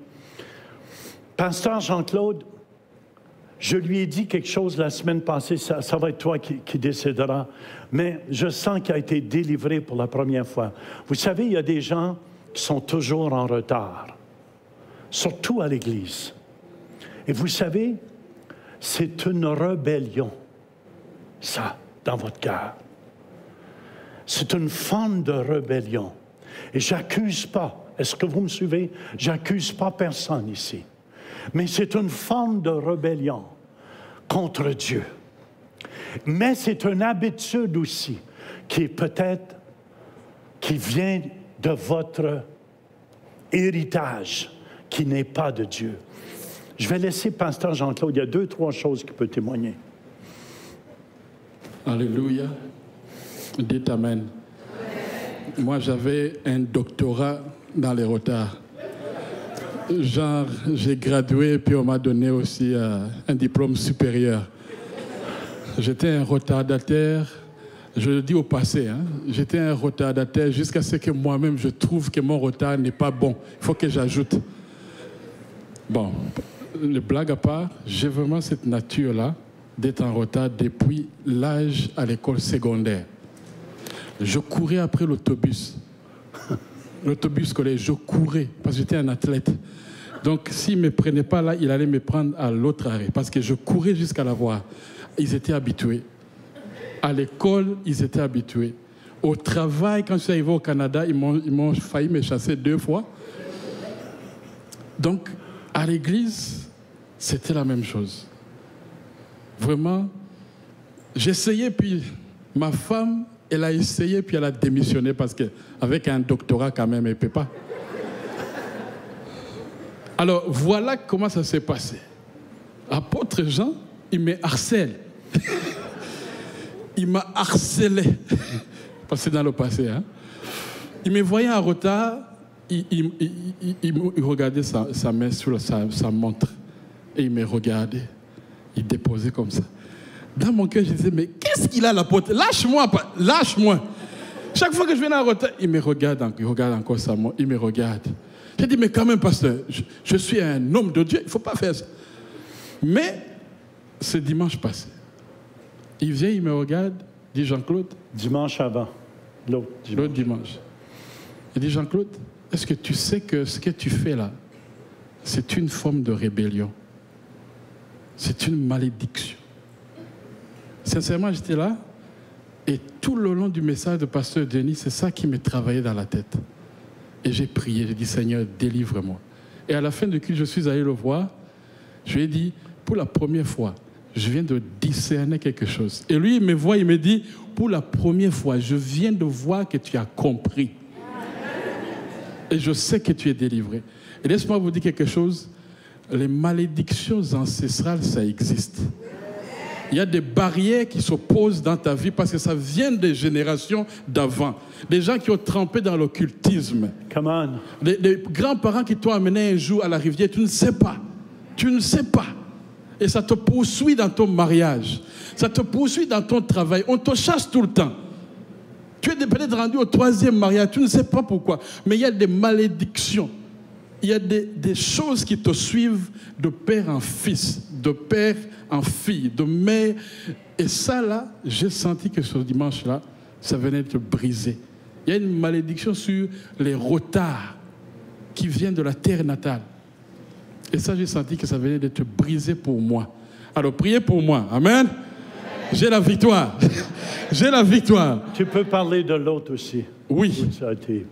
Pasteur Jean-Claude, je lui ai dit quelque chose la semaine passée, ça va être toi qui décideras, mais je sens qu'il a été délivré pour la première fois. Vous savez, il y a des gens qui sont toujours en retard, surtout à l'Église. Et vous savez, c'est une rébellion, ça, dans votre cœur. C'est une forme de rébellion. Et j'accuse pas, est-ce que vous me suivez? J'accuse pas personne ici. Mais c'est une forme de rébellion contre Dieu. Mais c'est une habitude aussi qui vient de votre héritage, qui n'est pas de Dieu. Je vais laisser Pasteur Jean-Claude, il y a 2, 3 choses qu'il peut témoigner. Alléluia. Dites Amen. Moi, j'avais un doctorat dans les retards. Genre, j'ai gradué, puis on m'a donné aussi un diplôme supérieur. J'étais un retardataire, je le dis au passé, hein, j'étais un retardataire jusqu'à ce que moi-même, je trouve que mon retard n'est pas bon. Il faut que j'ajoute. Bon, le blague à part, j'ai vraiment cette nature-là d'être en retard depuis l'âge à l'école secondaire. Je courais après l'autobus. L'autobus scolaire, je courais parce que j'étais un athlète. Donc, s'il ne me prenait pas là, il allait me prendre à l'autre arrêt parce que je courais jusqu'à la voir. Ils étaient habitués. À l'école, ils étaient habitués. Au travail, quand je suis arrivé au Canada, ils m'ont failli me chasser 2 fois. Donc, à l'église, c'était la même chose. Vraiment, j'essayais, puis ma femme, elle a essayé, puis elle a démissionné parce qu'avec un doctorat, quand même, elle ne peut pas. Alors, voilà comment ça s'est passé. Apôtre Jean, il me harcèle. Il m'a harcelé. Parce que c'est dans le passé. Hein? Il me voyait en retard, il regardait sa main sur sa montre. Et il me regardait. Il déposait comme ça. Dans mon cœur, je disais, mais qu'est-ce qu'il a, l'apôtre? Lâche-moi, lâche-moi. Chaque fois que je viens en retard, il me regarde encore sa montre. Il me regarde. J'ai dit, mais quand même, pasteur, je suis un homme de Dieu, il ne faut pas faire ça. Mais, ce dimanche passé, il vient, il me regarde, dit Jean-Claude. Dimanche avant, l'autre dimanche. Il dit, Jean-Claude, est-ce que tu sais que ce que tu fais là, c'est une forme de rébellion? C'est une malédiction. Sincèrement, j'étais là, et tout le long du message de pasteur Denis, c'est ça qui me travaillait dans la tête. Et j'ai prié, j'ai dit, Seigneur, délivre-moi. Et à la fin du culte, je suis allé le voir. Je lui ai dit, pour la première fois, je viens de discerner quelque chose. Et lui, il me voit, il me dit, pour la première fois, je viens de voir que tu as compris. Et je sais que tu es délivré. Et laisse-moi vous dire quelque chose. Les malédictions ancestrales, ça existe. Il y a des barrières qui s'opposent dans ta vie parce que ça vient des générations d'avant. Des gens qui ont trempé dans l'occultisme. Come on. Des grands-parents qui t'ont amené un jour à la rivière, tu ne sais pas. Tu ne sais pas. Et ça te poursuit dans ton mariage. Ça te poursuit dans ton travail. On te chasse tout le temps. Tu es peut-être rendu au 3e mariage, tu ne sais pas pourquoi. Mais il y a des malédictions. Il y a des choses qui te suivent de père en fils, de père en fille, de mère. Et ça, là, j'ai senti que ce dimanche-là, ça venait de te briser. Il y a une malédiction sur les retards qui viennent de la terre natale. Et ça, j'ai senti que ça venait de te briser pour moi. Alors, priez pour moi. Amen. J'ai la victoire. J'ai la victoire. Tu peux parler de l'autre aussi. Oui. Ça a été...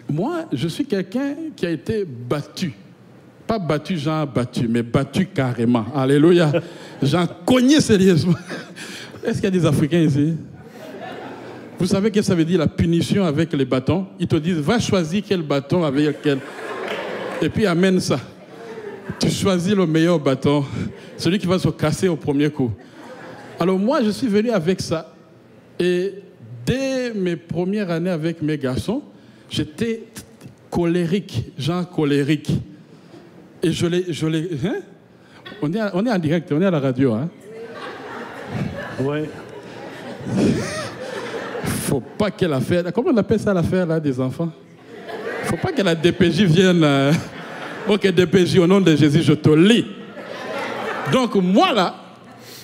Moi, je suis quelqu'un qui a été battu. Pas battu, genre battu, mais battu carrément. Alléluia. J'en cognais sérieusement. Est-ce qu'il y a des Africains ici? Vous savez ce que ça veut dire la punition avec les bâtons? Ils te disent, va choisir quel bâton avec quel... Et puis amène ça. Tu choisis le meilleur bâton, celui qui va se casser au premier coup. Alors moi, je suis venu avec ça. Et dès mes premières années avec mes garçons, j'étais colérique, genre colérique. Et je l'ai... Hein? On est en direct, on est à la radio. Hein? Oui. Faut pas qu'elle affaire... Comment on appelle ça l'affaire là des enfants? Faut pas que la DPJ vienne... Ok, DPJ, au nom de Jésus, je te lis. Donc moi là,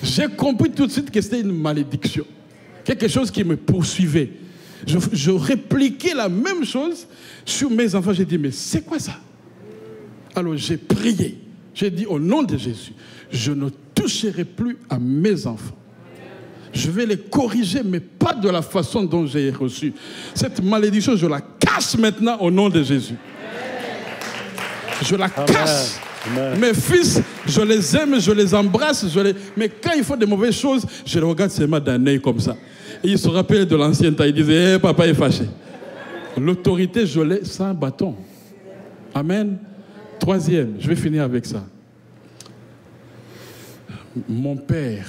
j'ai compris tout de suite que c'était une malédiction. Quelque chose qui me poursuivait. Je répliquais la même chose sur mes enfants. J'ai dit, mais c'est quoi ça? Alors j'ai prié. J'ai dit, au nom de Jésus, je ne toucherai plus à mes enfants. Je vais les corriger, mais pas de la façon dont j'ai reçu. Cette malédiction, je la casse maintenant au nom de Jésus. Je la casse. Amen. Mes fils, je les aime, je les embrasse, mais quand ils font des mauvaises choses, je les regarde seulement d'un œil comme ça. Et ils se rappellent de l'ancien temps. Ils disaient, hey, papa est fâché. L'autorité, je l'ai sans bâton. Amen. 3e, je vais finir avec ça. Mon père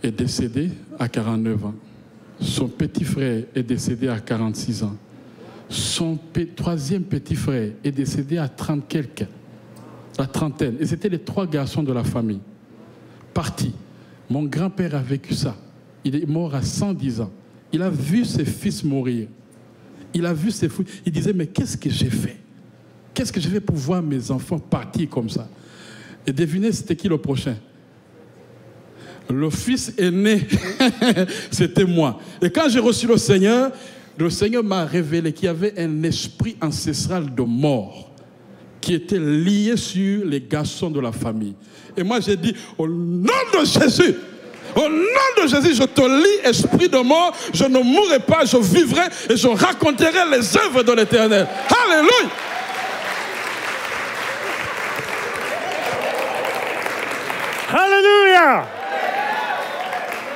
est décédé à 49 ans. Son petit frère est décédé à 46 ans. Son 3e petit frère est décédé à 30 quelques, la trentaine. Et c'était les 3 garçons de la famille. Partis. Mon grand-père a vécu ça. Il est mort à 110 ans. Il a vu ses fils mourir. Il a vu ses fils. Il disait, mais qu'est-ce que j'ai fait? Qu'est-ce que je vais pour voir mes enfants partir comme ça? Et devinez, c'était qui le prochain? Le fils aîné, c'était moi. Et quand j'ai reçu le Seigneur m'a révélé qu'il y avait un esprit ancestral de mort qui était lié sur les garçons de la famille. Et moi, j'ai dit, au nom de Jésus, je te lie, esprit de mort, je ne mourrai pas, je vivrai et je raconterai les œuvres de l'Éternel. Alléluia! Alléluia!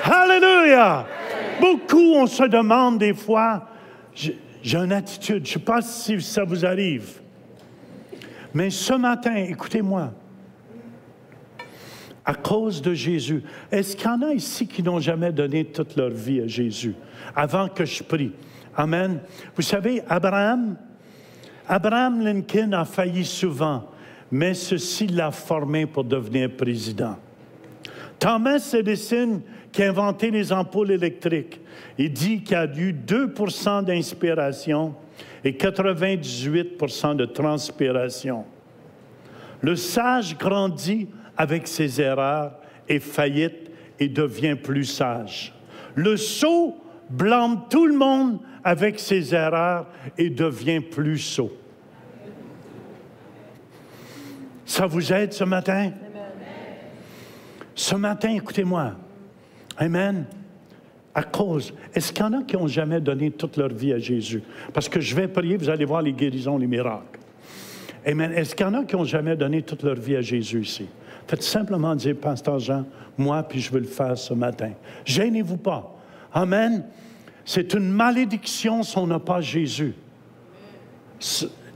Alléluia! Beaucoup, on se demande des fois, j'ai une attitude, je ne sais pas si ça vous arrive, mais ce matin, écoutez-moi, à cause de Jésus, est-ce qu'il y en a ici qui n'ont jamais donné toute leur vie à Jésus, avant que je prie? Amen. Vous savez, Abraham Lincoln a failli souvent, mais ceci l'a formé pour devenir président. Thomas Edison, qui a inventé les ampoules électriques, il dit qu'il y a eu 2% d'inspiration et 98% de transpiration. Le sage grandit avec ses erreurs et faillite et devient plus sage. Le sot blâme tout le monde avec ses erreurs et devient plus sot. Ça vous aide ce matin? Ce matin, écoutez-moi. Amen. À cause, est-ce qu'il y en a qui n'ont jamais donné toute leur vie à Jésus? Parce que je vais prier, vous allez voir les guérisons, les miracles. Amen. Est-ce qu'il y en a qui n'ont jamais donné toute leur vie à Jésus ici? Faites simplement dire, Pasteur Jean, moi, puis je veux le faire ce matin. Gênez-vous pas. Amen. C'est une malédiction si on n'a pas Jésus.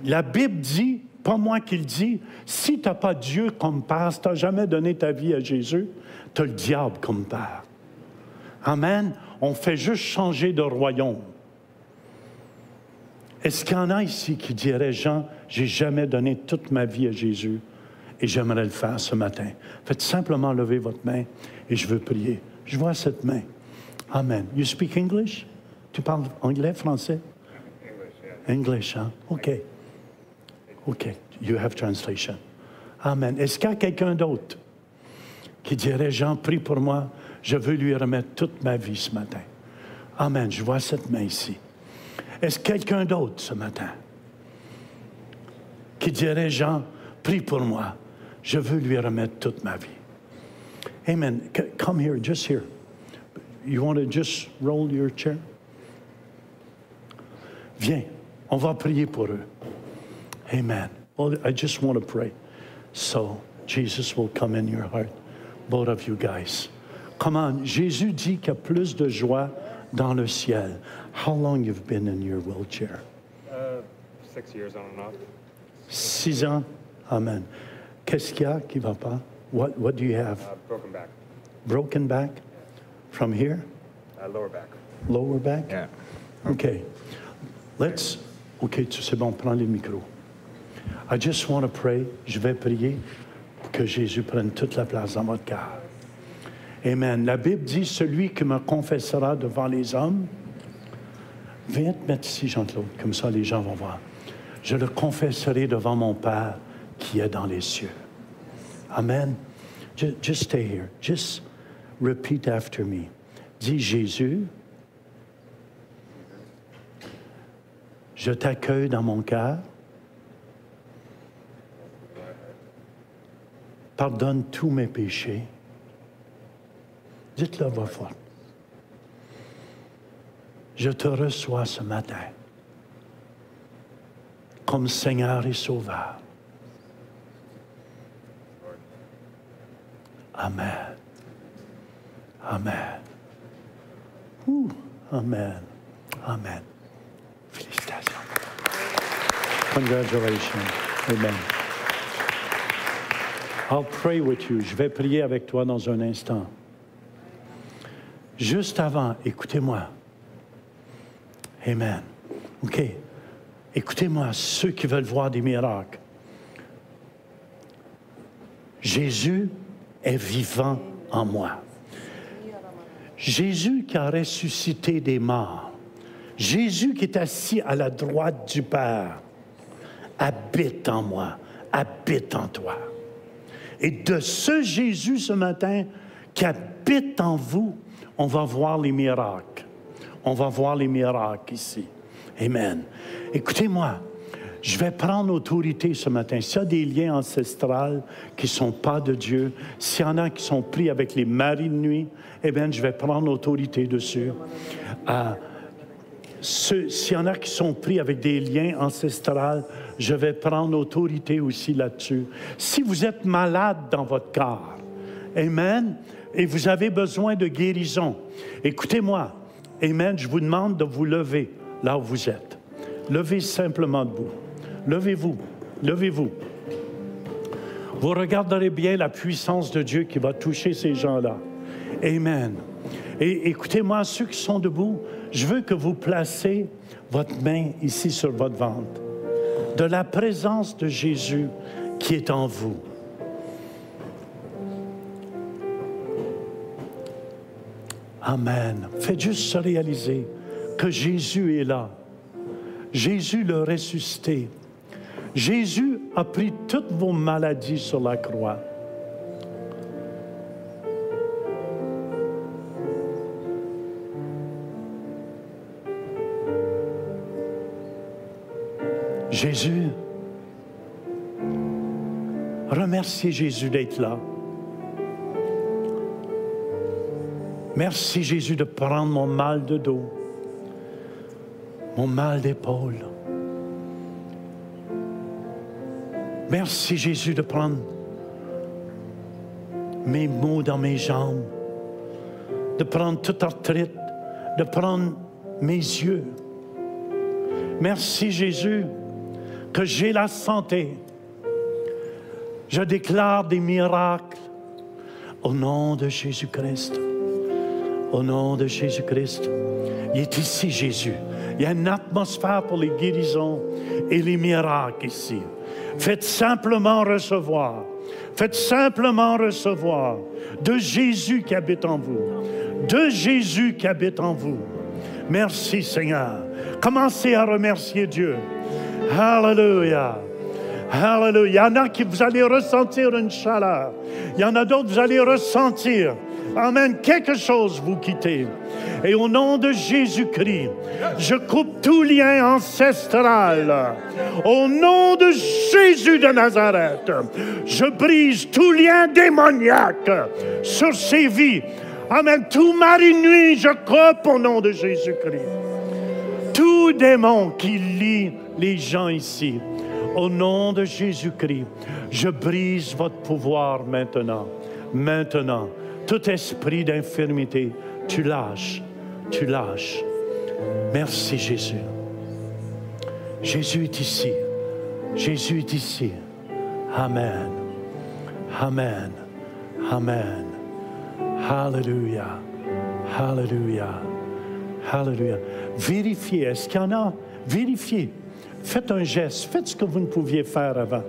La Bible dit, pas moi qui le dis, si tu n'as pas Dieu comme père, si tu n'as jamais donné ta vie à Jésus, tu as le diable comme père. Amen. On fait juste changer de royaume. Est-ce qu'il y en a ici qui diraient, Jean, j'ai jamais donné toute ma vie à Jésus et j'aimerais le faire ce matin? Faites simplement lever votre main et je veux prier. Je vois cette main. Amen. You speak English? Tu parles anglais, français? English, yeah. English, hein? OK. OK. You have translation. Amen. Est-ce qu'il y a quelqu'un d'autre qui dirait, Jean, prie pour moi, je veux lui remettre toute ma vie ce matin? Amen. Je vois cette main ici. Est-ce quelqu'un d'autre ce matin qui dirait, Jean, prie pour moi, je veux lui remettre toute ma vie? Amen. Come here, just here. You want to just roll your chair? Viens, on va prier pour eux. Amen. Well, I just want to pray. So, Jesus will come in your heart. Both of you guys. Come on. Jésus dit qu'il y a plus de joie dans le ciel. How long you've been in your wheelchair? 6 years on and off. 6 ans? Amen. Qu'est-ce qu'il y a qui ne va pas? What do you have? Broken back. Broken back? From here? Lower back. Lower back? Yeah. Okay. OK, c'est bon, prends le micro. I just want to pray. Je vais prier pour que Jésus prenne toute la place dans votre cœur. Amen. La Bible dit, celui qui me confessera devant les hommes, viens te mettre ici, Jean-Claude, comme ça les gens vont voir. Je le confesserai devant mon Père qui est dans les cieux. Amen. Just stay here. Just repeat after me. Dis, Jésus, je t'accueille dans mon cœur. Pardonne tous mes péchés. Dites-le à voix forte. Je te reçois ce matin comme Seigneur et Sauveur. Amen. Amen. Amen. Amen. Félicitations. Congratulations. Amen. I'll pray with you. Je vais prier avec toi dans un instant. Juste avant, écoutez-moi. Amen. OK. Écoutez-moi, ceux qui veulent voir des miracles. Jésus est vivant en moi. Jésus qui a ressuscité des morts. Jésus qui est assis à la droite du Père. Habite en moi. Habite en toi. Et de ce Jésus ce matin qui habite en vous, on va voir les miracles. On va voir les miracles ici. Amen. Écoutez-moi, je vais prendre autorité ce matin. S'il y a des liens ancestraux qui ne sont pas de Dieu, s'il y en a qui sont pris avec les maris de nuit, eh bien, je vais prendre autorité dessus. S'il y en a qui sont pris avec des liens ancestraux, je vais prendre autorité aussi là-dessus. Si vous êtes malade dans votre corps, amen, et vous avez besoin de guérison, écoutez-moi, amen, je vous demande de vous lever là où vous êtes. Levez simplement debout. Levez-vous, levez-vous. Vous regarderez bien la puissance de Dieu qui va toucher ces gens-là. Amen. Et écoutez-moi, ceux qui sont debout, je veux que vous placez votre main ici sur votre ventre. De la présence de Jésus qui est en vous. Amen. Faites juste se réaliser que Jésus est là. Jésus le ressuscité. Jésus a pris toutes vos maladies sur la croix. Jésus, remerciez Jésus d'être là. Merci Jésus de prendre mon mal de dos, mon mal d'épaule. Merci Jésus de prendre mes maux dans mes jambes, de prendre toute arthrite, de prendre mes yeux. Merci Jésus que j'ai la santé. Je déclare des miracles au nom de Jésus-Christ. Au nom de Jésus-Christ, il est ici, Jésus. Il y a une atmosphère pour les guérisons et les miracles ici. Faites simplement recevoir. Faites simplement recevoir de Jésus qui habite en vous. De Jésus qui habite en vous. Merci, Seigneur. Commencez à remercier Dieu. Alléluia. Alléluia. Il y en a qui vous allez ressentir une chaleur. Il y en a d'autres vous allez ressentir. Amen. Quelque chose vous quittez. Et au nom de Jésus-Christ, je coupe tout lien ancestral. Au nom de Jésus de Nazareth, je brise tout lien démoniaque sur ces vies. Amen. Tout mari-nuit, je coupe au nom de Jésus-Christ. Tout démon qui lie les gens ici, au nom de Jésus-Christ, je brise votre pouvoir maintenant. Maintenant, tout esprit d'infirmité, tu lâches. Tu lâches. Merci, Jésus. Jésus est ici. Jésus est ici. Amen. Amen. Amen. Alléluia. Alléluia. Alléluia. Vérifiez. Est-ce qu'il y en a? Vérifiez. Faites un geste. Faites ce que vous ne pouviez faire avant.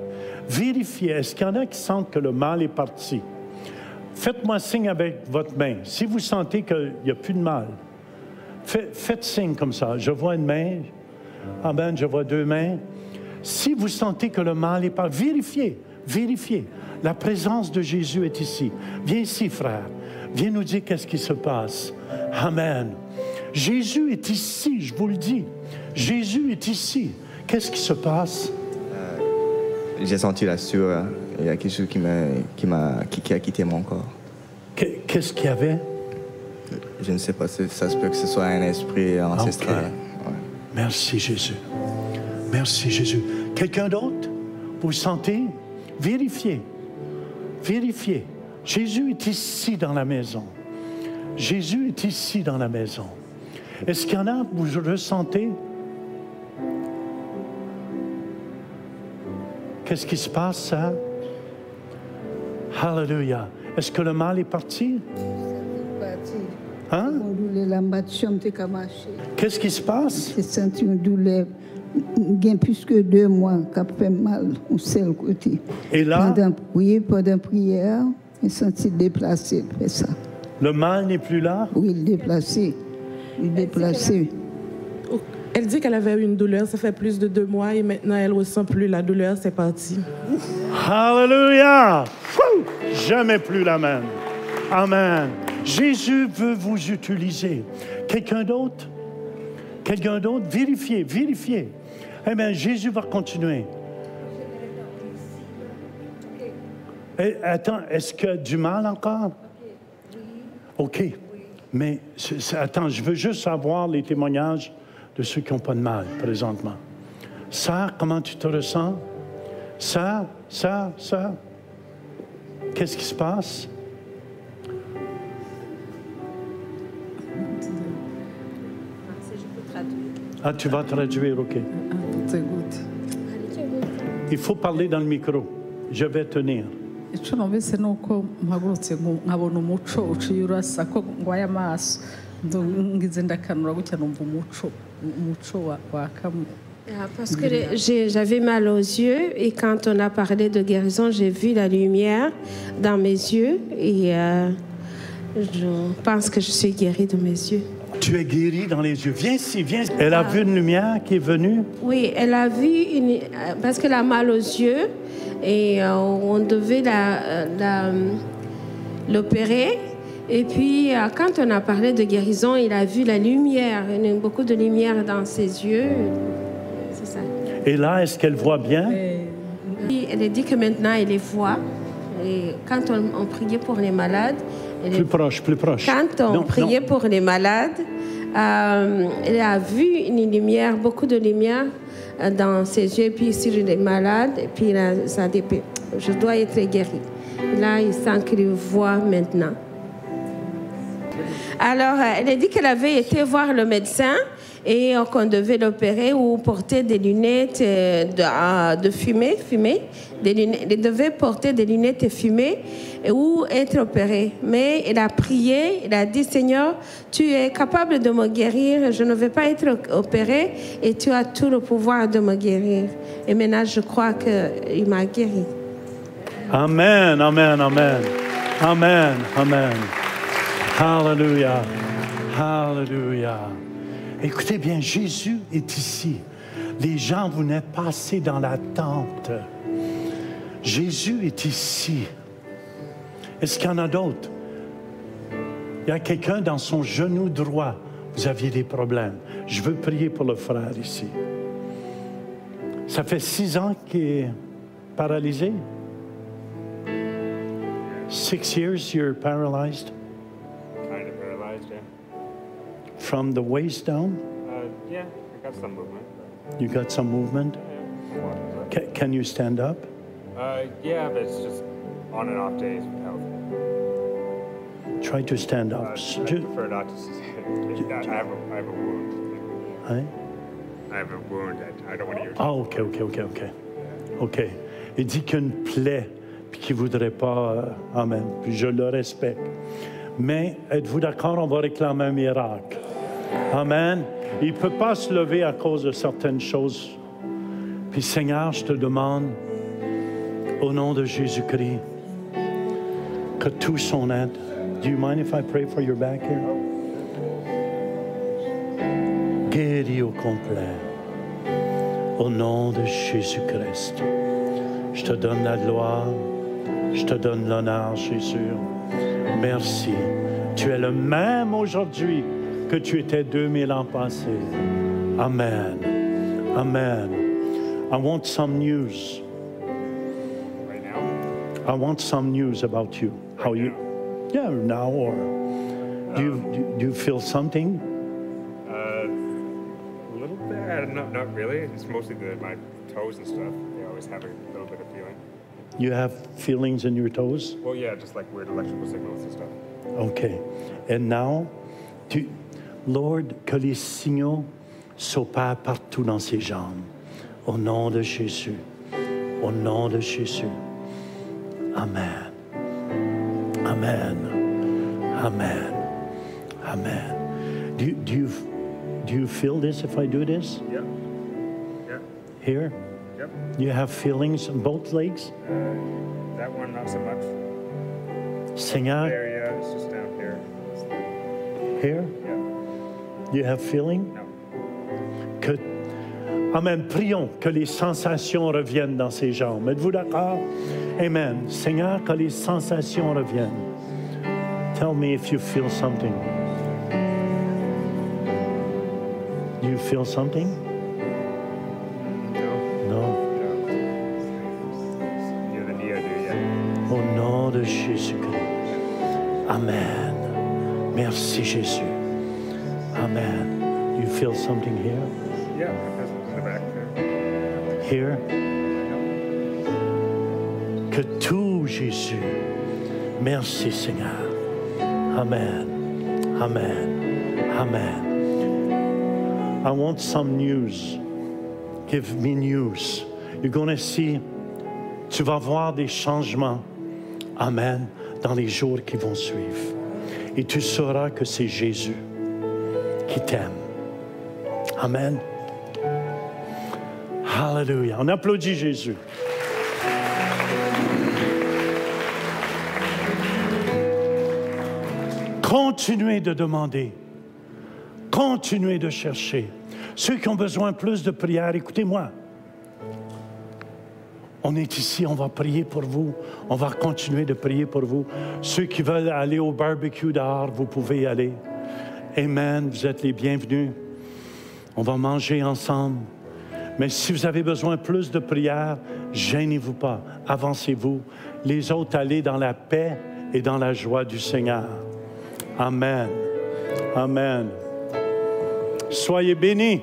Vérifiez. Est-ce qu'il y en a qui sentent que le mal est parti? Faites-moi signe avec votre main. Si vous sentez qu'il n'y a plus de mal, faites signe comme ça. Je vois une main. Amen. Je vois deux mains. Si vous sentez que le mal est parti, vérifiez. Vérifiez. La présence de Jésus est ici. Viens ici, frère. Viens nous dire qu'est-ce qui se passe. Amen. Jésus est ici, je vous le dis. Jésus est ici. Qu'est-ce qui se passe? J'ai senti la sueur. Il y a quelque chose qui a quitté mon corps. Qu'est-ce qu'il y avait? Je ne sais pas, ça se peut que ce soit un esprit ancestral. Okay. Ouais. Merci Jésus. Merci Jésus. Quelqu'un d'autre? Vous sentez? Vérifiez. Vérifiez. Jésus est ici dans la maison. Jésus est ici dans la maison. Est-ce qu'il y en a, vous ressentez? Qu'est-ce qui se passe, ça? Alléluia. Est-ce que le mal est parti? Hein? Qu'est-ce qui se passe? J'ai senti une douleur. Il y a plus que 2 mois qui fait mal au seul côté. Et là? Pendant prière, j'ai senti déplacé. Ça. Le mal n'est plus là? Oui, il est déplacé. Il est déplacé. Elle dit qu'elle avait eu une douleur, ça fait plus de 2 mois et maintenant elle ne ressent plus la douleur, c'est parti. Alléluia! Jamais plus la même. Amen. Jésus veut vous utiliser. Quelqu'un d'autre? Quelqu'un d'autre? Vérifiez, vérifiez. Eh bien, Jésus va continuer. Et, attends, est-ce qu'il y a du mal encore? OK. Mais, attends, je veux juste savoir les témoignages de ceux qui n'ont pas de mal présentement. Sœur, comment tu te ressens? Sœur. Qu'est-ce qui se passe? Ah, tu vas traduire, OK. Il faut parler dans le micro. Je vais tenir. Parce que j'avais mal aux yeux et quand on a parlé de guérison, j'ai vu la lumière dans mes yeux et je pense que je suis guérie de mes yeux. Tu es guérie dans les yeux. Viens ici, viens. Elle a vu une lumière qui est venue? Oui, elle a vu parce qu'elle a mal aux yeux et on devait l'opérer. Et puis, quand on a parlé de guérison, il a vu la lumière. Il y a beaucoup de lumière dans ses yeux. C'est ça. Et là, est-ce qu'elle voit bien? Elle a dit que maintenant, elle les voit. Et quand on priait pour les malades... Plus proche. Quand on priait pour les malades, elle a vu une lumière, beaucoup de lumière dans ses yeux, puis sur les malades. Et puis, là, ça dépend. Je dois être guérie. Là, il sent qu'il voit maintenant. Alors, elle a dit qu'elle avait été voir le médecin et qu'on devait l'opérer ou porter des lunettes de fumée. Il devait porter des lunettes fumées ou être opéré. Mais il a prié, il a dit, Seigneur, tu es capable de me guérir, je ne vais pas être opéré et tu as tout le pouvoir de me guérir. Et maintenant, je crois qu'il m'a guéri. Amen, amen, amen. Amen, amen. Hallelujah, hallelujah. Écoutez bien, Jésus est ici. Les gens, vous n'êtes pas assis dans la tente. Jésus est ici. Est-ce qu'il y en a d'autres? Il y a quelqu'un dans son genou droit. Vous aviez des problèmes. Je veux prier pour le frère ici. Ça fait 6 ans qu'il est paralysé? 6 years you're paralyzed? Kind of paralyzed, yeah. From the waist down? Yeah, I got some movement. You got some movement? Yeah. Can you stand up? Yeah, but it's just on and off days with health. Try to stand up. I prefer not to stand. I have a wound. Hein? I have a wound that I don't want to use. Ah, OK. Il dit qu'il y a une plaie, puis qu'il ne voudrait pas... amen. Puis je le respecte. Mais êtes-vous d'accord? On va réclamer un miracle. Amen. Il ne peut pas se lever à cause de certaines choses. Puis Seigneur, je te demande, au nom de Jésus-Christ, que tout son aide. Do you mind if I pray for your back here? Guéris au complet. Au nom de Jésus-Christ. Je te donne la gloire. Je te donne l'honneur, Jésus. Merci. Tu es le même aujourd'hui que tu étais 2000 ans passés. Amen. Amen. I want some news. Right now? I want some news about you. How you? Yeah, now or do you feel something? A little bit. Not really. It's mostly my toes and stuff. They always have a little bit of feeling. You have feelings in your toes? Well, yeah, just like weird electrical signals and stuff. Okay. And now, Lord, que les signaux s'opèrent partout dans ses jambes. Au nom de Jésus. Au nom de Jésus. Amen. Amen. Amen. Amen. Do you feel this if I do this? Yeah. Yeah. Here? Yep. You have feelings in both legs? That one, not so much. Seigneur? There, yeah, it's just down here. Here? Yeah. You have feeling? No. Amen. Prions que les sensations reviennent dans ses jambes. Êtes-vous d'accord? Amen. Seigneur, que les sensations reviennent. Tell me if you feel something. Do you feel something? No. Near the knee, I do, yeah. Au nom de Jésus-Christ. Amen. Merci, Jésus. Amen. You feel something here? Yeah, because it's in the back there. Here? Que tout, Jésus. Merci, Seigneur. Amen. Amen. Amen. I want some news. Give me news. You're going to see. Tu vas voir des changements. Amen. Dans les jours qui vont suivre. Et tu sauras que c'est Jésus qui t'aime. Amen. Hallelujah. On applaudit Jésus. Continuez de demander. Continuez de chercher. Ceux qui ont besoin plus de prière, écoutez-moi. On est ici, on va prier pour vous. On va continuer de prier pour vous. Ceux qui veulent aller au barbecue dehors, vous pouvez y aller. Amen, vous êtes les bienvenus. On va manger ensemble. Mais si vous avez besoin plus de prière, gênez-vous pas. Avancez-vous. Les autres, allez dans la paix et dans la joie du Seigneur. Amen. Amen. Soyez bénis.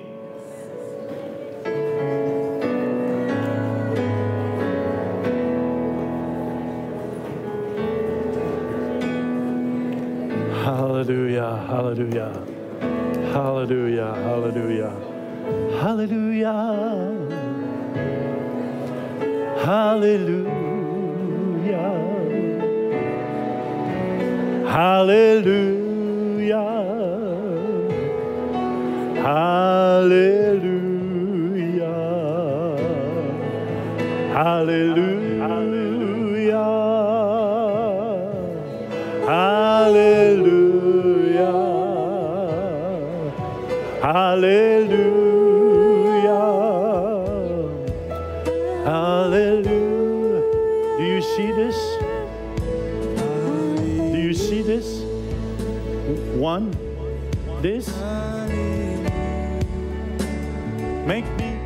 Hallelujah, hallelujah, Hallelujah, hallelujah, hallelujah, hallelujah, hallelujah, hallelujah, hallelujah, hallelujah. Hallelujah. Hallelujah. Do you see this? Do you see this? One, this. Make me